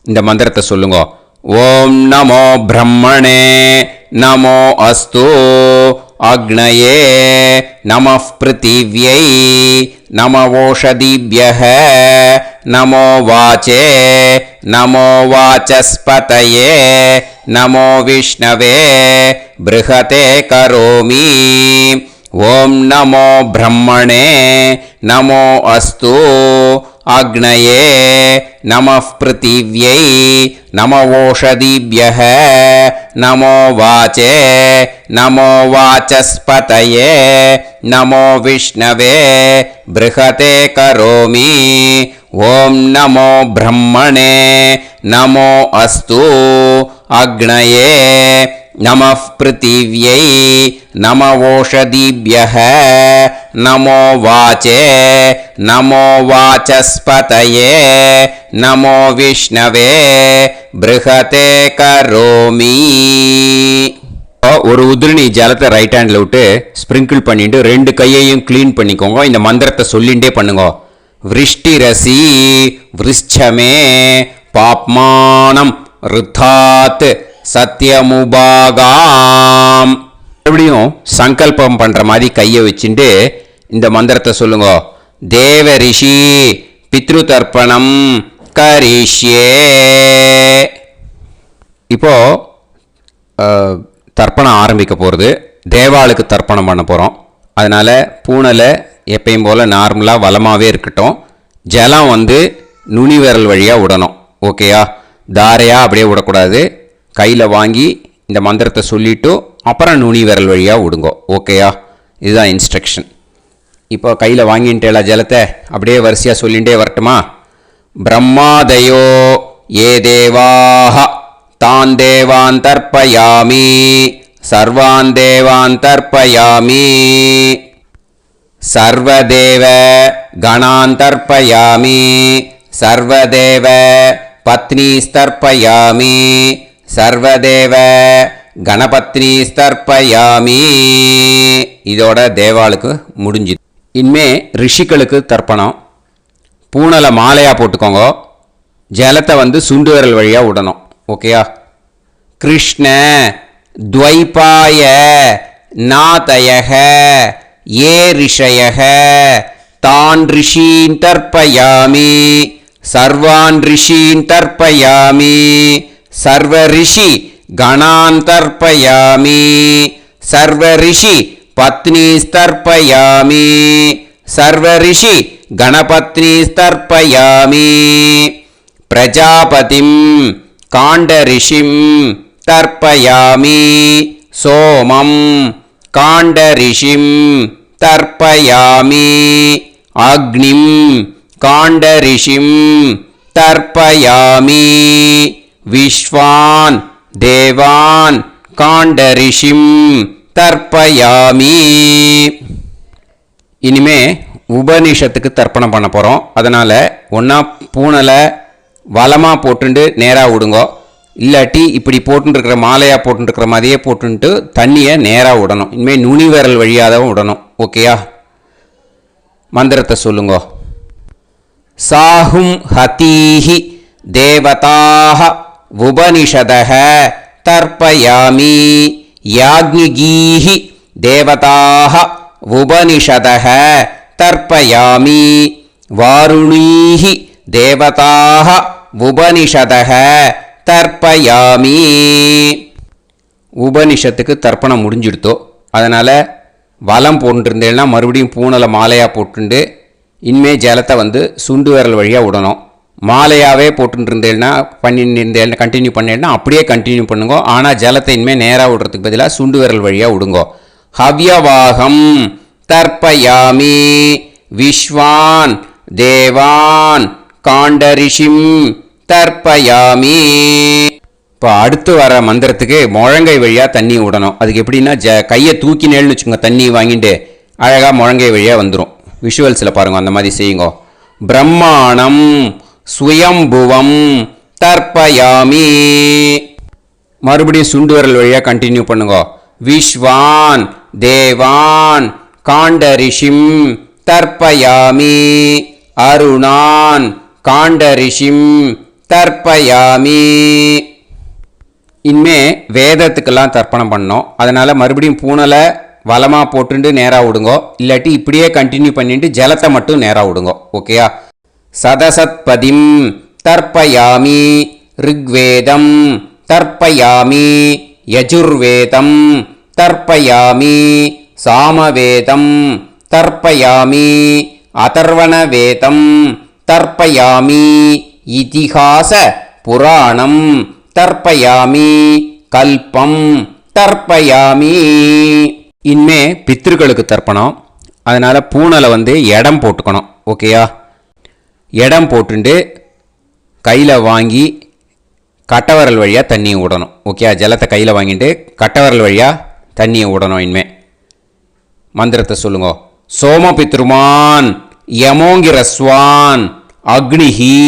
Speaker 2: இந்த மந்திரத்தை சொல்லுங்க. ஓம் நமோ பிரம்மணே நமோ அஸ்து அக்னயே நமः பிருத்திவ்யை நமவோஷதிभ्यः நமோ வாச்சே நமோ வாசஸ்பதயே நமோ விஷ்ணவே ப்ருஹதே கரோமி. ஓம் நமோ பிரம்மணே நமோ அஸ்து அக்னயே நமः பிருத்திவ்யை நமவோஷதிभ्यः நமோ வாச்சே நமோ வாசஸ்பதயே நமோ விஷ்ணவே ப்ருஹதே கரோமி. ஓம் நமோ பிரம்மணே நமோ அஸ்து அக்னயே நமः பிருத்திவ்யை நமவோஷதிभ्यः நமோ வாச்சே நமோ வாசஸ்பதயே நமோ விஷ்ணவே ப்ருஹதே கரோமி. ஒரு உதிரணி ஜலத்தை ரைட் ஹேண்டில் விட்டு ஸ்ப்ரிங்கிள் பண்ணிட்டு ரெண்டு கையையும் க்ளீன் பண்ணிக்கோங்க. இந்த மந்திரத்தை சொல்லிகிட்டே பண்ணுங்க. விருஷ்டிரசி விருஷ்சமே பாப்மானம் ருத்தாத் சத்யமுபாகாம். மறுபடியும் சங்கல்பம் பண்ணுற மாதிரி கையை வச்சுட்டு இந்த மந்திரத்தை சொல்லுங்க. தேவ ரிஷி பித்ரு தர்ப்பணம் கரிஷ்யே. இப்போ தர்ப்பணம் ஆரம்பிக்க போகிறது. தேவாளுக்கு தர்ப்பணம் பண்ண போகிறோம். அதனால் பூனலை எப்பயும் போல் நார்மலாக வளமாகவே இருக்கட்டும். ஜலம் வந்து நுனி விரல் வழியாக விடணும். ஓகேயா? தாரையாக அப்படியே விடக்கூடாது. கையில் வாங்கி இந்த மந்திரத்தை சொல்லிவிட்டு அப்புறம் நுனி விரல் வழியாக விடுங்க. ஓகேயா? இதுதான் இன்ஸ்ட்ரக்ஷன். இப்போ கையில் வாங்கிட்டேல ஜலத்தை அப்படியே வரிசையாக சொல்லிகிட்டே வரட்டுமா? பிரம்மாதயோ ஏ தேவாஹ தான் தேவான் தர்ப்பயாமி சர்வான் தேவான் தர்ப்பயாமி சர்வதேவ கணான் தர்ப்பயாமி சர்வதேவ பத்னீஸ்தர்ப்பயாமி சர்வதேவ கணபத்னீஸ்தர்ப்பயாமி. இதோட தேவாளுக்கு முடிஞ்சுது. இனிமே ரிஷிகளுக்கு தர்ப்பணம். பூனலை மாலையாக போட்டுக்கோங்க. ஜலத்தை வந்து சுண்டு விரல் வழியாக விடணும். ஓகேயா? கிருஷ்ண துவைபாய நாதயக ஏ ரிஷயக தான் ரிஷீன் தர்ப்பயாமி சர்வான் ரிஷீன் தர்ப்பயாமி சர்வ ரிஷி கணான் தர்ப்பயாமி சர்வ ரிஷி பத்னீஸ்தர்ப்பயாமி சர்வ ரிஷி கணபத்னீஸ்தர்ப்பயாமி பிரஜாபதிம் காண்டரிஷிம் தர்ப்பயாமி சோமம் காண்டரிஷிம் தர்ப்பயாமி அக்னிம் காண்டரிஷிம் தர்ப்பயாமி விஸ்வான் தேவான் காண்டரிஷிம் தர்ப்பயாமி. இனிமே உபனிஷத்துக்கு தர்ப்பணம் பண்ண போகிறோம். அதனால் ஒன்றா பூனலை வளமாக போட்டுண்டு நேராக விடுங்க. இல்லாட்டி இப்படி போட்டுருக்கிற மாலையாக போட்டுருக்கிற மாதிரியே போட்டுன்ட்டு தண்ணியை நேராக விடணும். இனிமேல் நுனி விரல் வழியாக தான் விடணும். ஓகேயா? மந்திரத்தை சொல்லுங்க. சாஹும் ஹதீஹி தேவதாக உபனிஷதக தர்ப்பயாமி யாக்ஞிகீஹி தேவதாக உபனிஷதக தர்ப்பயாமி வாருணீஹி தேவதாக உபனிஷதக தர்ப்பயாமி. உபனிஷத்துக்கு தர்ப்பணம் முடிஞ்சிடுத்தோ. அதனால் வலம் போட்டுருந்தேன்னா மறுபடியும் பூனலை மாலையாக போட்டுண்டு இனிமே ஜலத்தை வந்து சுண்டு விரல் வழியாக விடணும். மாலையாகவே போட்டுருந்தேன்னா பண்ணிருந்தேன் கண்டினியூ பண்ணேன்னா அப்படியே கண்டினியூ பண்ணுங்க. ஆனால் ஜலத்தை இனிமேல் நேராக விடுறதுக்கு பதிலாக சுண்டு விரல் வழியாக விடுங்க. ஹவ்யவாகம் தர்ப்பயாமி விஸ்வான் தேவான் காண்டரிஷிம் தர்ப்பயாமி. இப்போ அடுத்து வர மந்திரத்துக்கு முழங்கை வழியாக தண்ணி விடணும். அதுக்கு எப்படின்னா கையை தூக்கினேன்னு வச்சுக்கோங்க, தண்ணி வாங்கிட்டு அழகாக முழங்கை வழியாக வந்துடும். விஷுவல்ஸில் பாருங்க, அந்த மாதிரி செய்யுங்க. பிரம்மாணம் சுயம்புவம் தர்ப்பயாமி. மறுபடியும் சுண்டு விரல் வழியாக கண்டினியூ பண்ணுங்க. விஸ்வான் தேவான் காண்டரிஷிம் தர்ப்பயாமி. அருணான் காண்டரிஷிம் தர்ப்பயாமி. இனிமே வேதத்துக்கெல்லாம் தர்ப்பணம் பண்ணோம். அதனால் மறுபடியும் பூனலை வலமாக போட்டுட்டு நேராக விடுங்கோ. இல்லாட்டி இப்படியே கண்டினியூ பண்ணிட்டு ஜலத்தை மட்டும் நேராக விடுங்கோ. ஓகேயா? சதசத்பதிம் தர்ப்பயாமி. ரிக்வேதம் தர்ப்பயாமி. யஜுர்வேதம் தர்ப்பயாமி. சாமவேதம் தர்ப்பயாமி. அதர்வணவேதம் தர்ப்பயாமி. இதிகாச புராணம் தர்ப்பயாமி. கல்பம் தர்ப்பயாமி. இனிமே பித்ருக்களுக்கு தர்ப்பணம். அதனால் பூனலை இடம் போட்டுக்கணும். ஓகேயா? இடம் போட்டுண்டு கையில் வாங்கி கட்டவரல் வழியாக தண்ணியை விடணும். ஓகேயா? ஜலத்தை கையில் வாங்கிட்டு கட்டவரல் வழியாக தண்ணியை விடணும். இனிமே மந்திரத்தை சொல்லுங்க. சோமபித்ருமான் யமோங்கிரஸ்வான் அக்னிஹி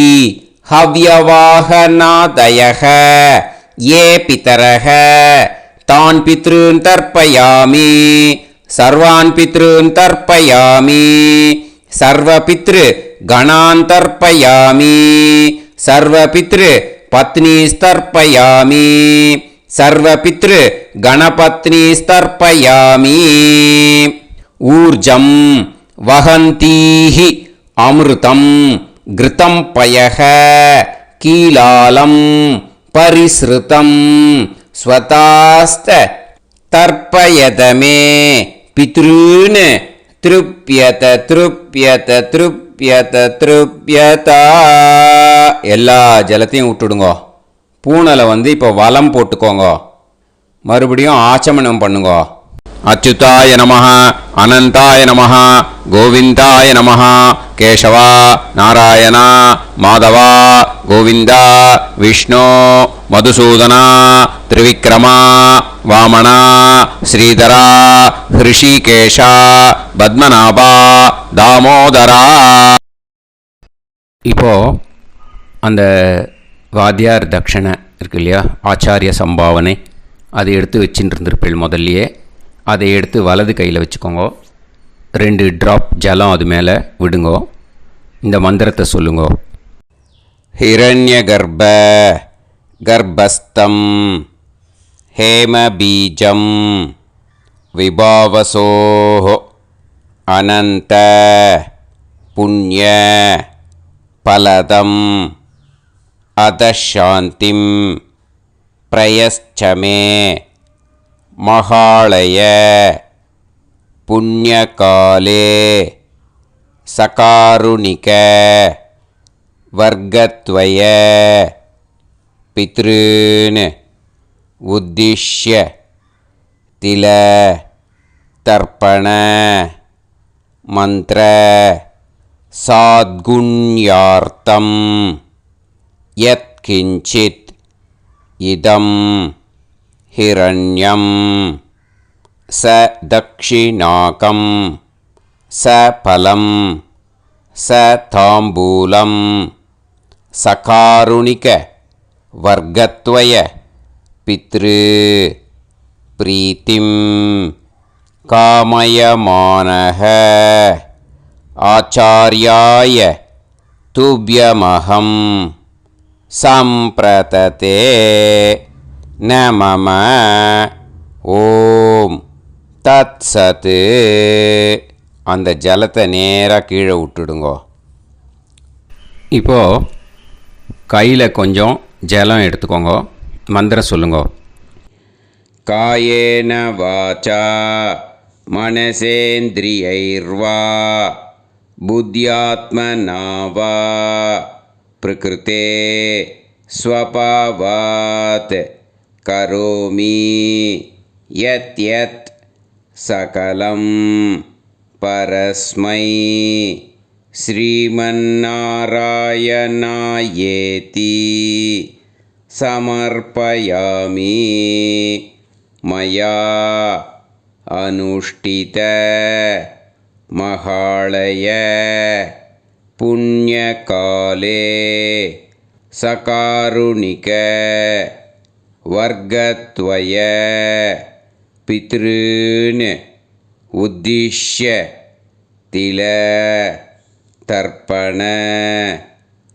Speaker 2: ஹவ்யவாகநாதயக ஏ பிதரக தான் பித்ருன் தர்ப்பயாமி. சர்வான் பித்ருன் தர்ப்பயாமி. சர்வ பித்ரு கணான் தர்ப்பயாமி. சர்வ பித்ரு பத்னிஸ்தர்ப்பயாமி. சர்வ பித்ரு கணபத்னிஸ்தர்ப்பயாமி. ஊர்ஜம் வஹந்தீஹி அமிர்தம் கிருதம் பயக கீலாலம் பரிஸ்ருதம் ஸ்வதாஸ்த தர்ப்பயதமே பித்ருன் திருப்யத திருப்யத திருப்யத திருப்யதா. எல்லா ஜலத்தையும் விட்டுடுங்க. பூனலை இப்போ வலம் போட்டுக்கோங்க. மறுபடியும் ஆச்சமனம் பண்ணுங்க. அச்சுதாய நமஹ அனந்தாய நமஹ கோவிந்தாய நமஹ கேசவா நாராயணா மாதவா கோவிந்தா விஷ்ணு மதுசூதனா திரிவிக்ரமா வாமனா ஸ்ரீதரா ஹிருஷிகேஷா பத்மநாபா தாமோதரா. இப்போது அந்த வாத்தியார் தட்சணை இருக்கு இல்லையா, ஆச்சாரிய சம்பாவனை, அதை எடுத்து வச்சுட்டு இருந்திருப்பீள் முதல்லையே. அதை எடுத்து வலது கையில் வச்சுக்கோங்க. 2 ட்ராப் ஜலம் அது மேலே விடுங்கோ. இந்த மந்திரத்தை சொல்லுங்கோ. ஹிரண்ய கர்ப்ப கர்ப்பஸ்தம் ஹேமபீஜம் விபாவசோ அனந்த புண்ணிய பலதம் அதசாந்திம் பிரயச்சமே மகாளய புண்ணியகாலே சகாருணிக வர்க்கத்வய பித்ருன் உத்திஷ்ய தில தர்ப்பண மந்திர சாத்குண்யார்த்தம் யத்கிஞ்சித் இதம் ஹிரண்யம் ச தக்ஷிணாகம் ச பலம் ச தாம்பூலம் சகாருணிக வர்க்கத்வய பித்ரு பிரீத்திம் காமயமானஹ ஆச்சார்யாய துப்யமஹம் சம்பிரததே நமம. ஓம் தத் சத்து. அந்த ஜலத்தை நேராக கீழே விட்டுடுங்கோ. இப்போது கையில் கொஞ்சம் ஜலம் எடுத்துக்கோங்க. மந்திரம் சொல்லுங்க. காயேன வாச்சா மனசேந்திரியைர்வா புத்தியாத்மனா வா பிரகிருதே ஸ்வபாவாத் கரோமி யத் யத் சகலம் பரஸ்மை
Speaker 1: श्रीमन्नारायणायेति समर्पयामि मया अनुष्ठित महालय पुण्यकाले सकारुणिक वर्गत्वय पितॄन् उद्दिश्य तिल तर्पण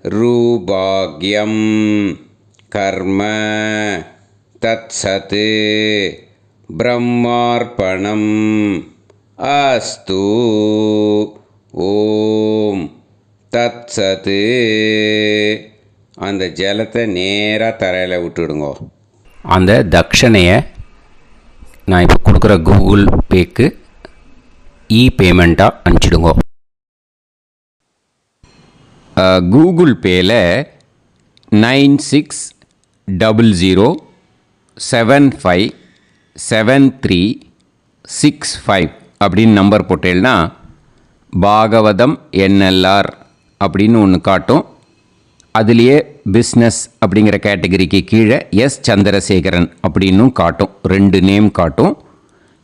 Speaker 1: रूभाग्यं कर्म तत्सत् ब्रह्मार्पणम् अस्तु ஓம் தத்சத்து. அந்த ஜலத்தை நேராக தரையில் விட்டுடுங்கோ.
Speaker 3: அந்த தட்சணையை நான் இப்போ கொடுக்குற கூகுள் பேக்கு பேமெண்ட்டாக அனுப்பிச்சிடுங்கோ. கூகுள் பேயில் 9600757365 அப்படின்னு நம்பர் போட்டேன்னா பாகவதம் NLR அப்படின்னு ஒன்று காட்டும். அதுலேயே பிஸ்னஸ் அப்படிங்கிற கேட்டகரிக்கு கீழே சந்திரசேகரன் அப்படின்னும் காட்டும். 2 நேம் காட்டும்.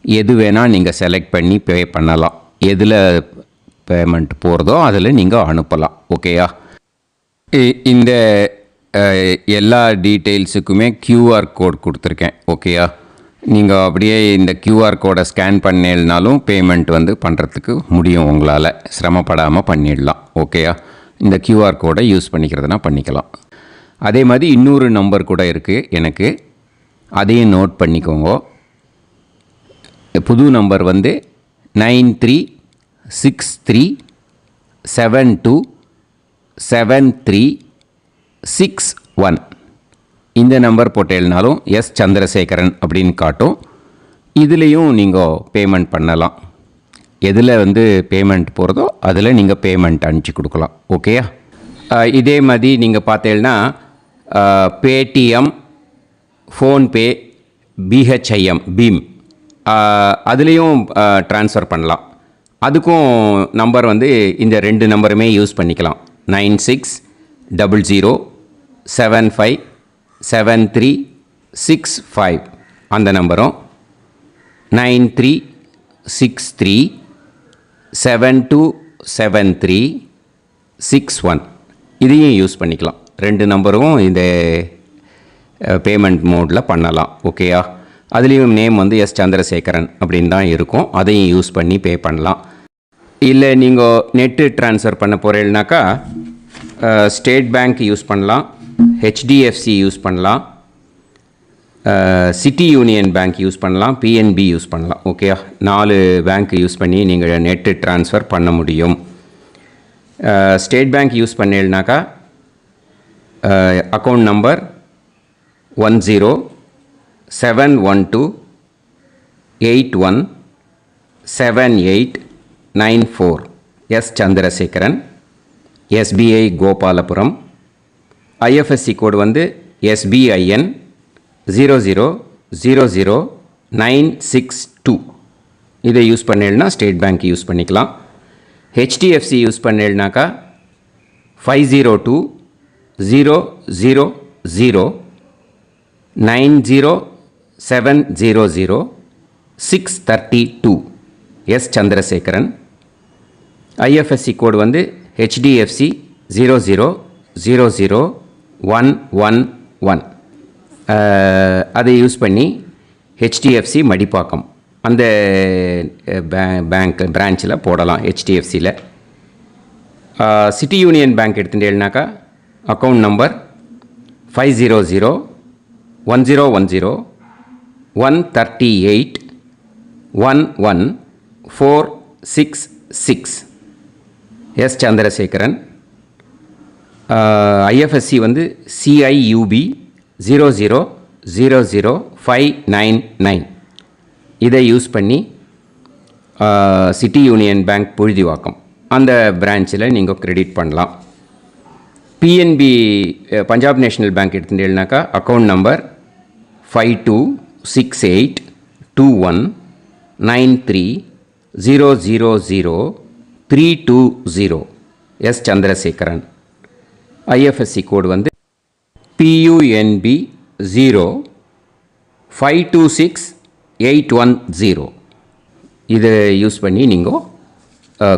Speaker 3: எது வேணால் நீங்கள் செலக்ட் பண்ணி பே பண்ணலாம். எதில் பேமெண்ட் போகிறதோ அதில் நீங்கள் அனுப்பலாம். ஓகேயா? இந்த எல்லா டீட்டெயில்ஸுக்குமே QR கோட் கொடுத்துருக்கேன். ஓகேயா? நீங்கள் அப்படியே இந்த QR கோடை ஸ்கேன் பண்ணினாலும் பேமெண்ட் பண்ணுறதுக்கு முடியும். உங்களால் சிரமப்படாமல் பண்ணிடலாம். ஓகேயா? இந்த QR கோடை யூஸ் பண்ணிக்கிறதுனா பண்ணிக்கலாம். அதே மாதிரி இன்னொரு நம்பர் கூட இருக்குது எனக்கு. அதையும் நோட் பண்ணிக்கோங்க. புது நம்பர் 9363727361. இந்த நம்பர் போட்டேல்னாலும் சந்திரசேகரன் அப்படின்னு காட்டும். இதுலேயும் நீங்கள் பேமெண்ட் பண்ணலாம். எதில் பேமெண்ட் போகிறதோ அதில் நீங்கள் பேமெண்ட் அனுப்பிச்சி கொடுக்கலாம். ஓகேயா? இதே மாதிரி நீங்கள் பார்த்தேன்னா பேடிஎம், ஃபோன்பே, BHIM பீம் அதுலேயும் ட்ரான்ஸ்ஃபர் பண்ணலாம். அதுக்கும் நம்பர் இந்த 2 நம்பருமே யூஸ் பண்ணிக்கலாம். 9600757365 அந்த நம்பரும் 9363727361 இதையும் யூஸ் பண்ணிக்கலாம். 2 நம்பரும் இந்த பேமெண்ட் மோடில் பண்ணலாம். ஓகேயா? அதுலேயும் நேம் சந்திரசேகரன் அப்படின்னு தான் இருக்கும். அதையும் யூஸ் பண்ணி பே பண்ணலாம். இல்லை நீங்கள் நெட்டு ட்ரான்ஸ்ஃபர் பண்ண போகிறீங்கனாக்கா ஸ்டேட் பேங்க் யூஸ் பண்ணலாம், HDFC யூஸ் பண்ணலாம், சிட்டி யூனியன் பேங்க் யூஸ் பண்ணலாம், PNB யூஸ் பண்ணலாம். ஓகேயா? 4 பேங்க் யூஸ் பண்ணி நீங்கள் நெட்டு ட்ரான்ஸ்ஃபர் பண்ண முடியும். ஸ்டேட் பேங்க் யூஸ் பண்ணீங்கனாக்கா account number 1071281789 Chandrasekaran, SBI Gopalapuram. IFSC code SBIN 0000962. இதை யூஸ் பண்ணீங்கன்னா ஸ்டேட் பேங்க் யூஸ் பண்ணிக்கலாம். HDFC யூஸ் பண்ணீங்கனாக்கா 5020009007000632 சந்திரசேகரன். IFSC code HDFC 0000111. அதை யூஸ் பண்ணி HDFC மடிப்பாக்கம் அந்த பேங்க் பிரான்ச்சில் போடலாம். HDFCயில் சிட்டி யூனியன் பேங்க் எடுத்துட்டேன்னாக்கா account number 500101381146 Chandrasekaran. IFSC CIUB 0000599. இதை யூஸ் பண்ணி சிட்டி யூனியன் பேங்க் புழுதிவாக்கம் அந்த பிரான்ச்சில் நீங்கள் கிரெடிட் பண்ணலாம். PNB பஞ்சாப் நேஷ்னல் பேங்க் எடுத்துட்டேன்னாக்கா account number 52682193000320
Speaker 2: S Chandrasekaran. IFSC code வந்து PUNB 0526810. இதை யூஸ் பண்ணி நீங்கள்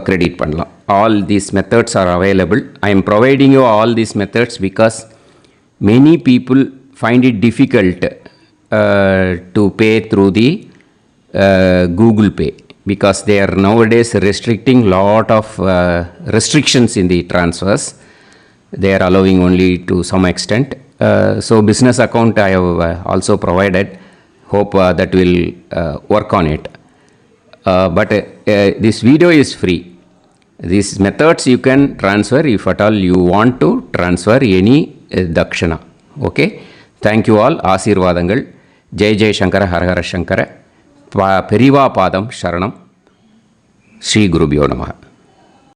Speaker 2: கிரெடிட் பண்ணலாம். All these methods are available. I am providing you all these methods because many people find it difficult to pay through the Google Pay because they are nowadays restricting lot of restrictions in the transfers. They are allowing only to some extent. So business account I have also provided. Hope that will work on it. But this video is free. These methods you can transfer if at all you want to transfer any dakshana. Okay. Thank you all. Aasirvadangal. Jai Jai Shankara Har Har Shankara. Periva பாதம் சரணம். ஸ்ரீ குருபியோ நமः.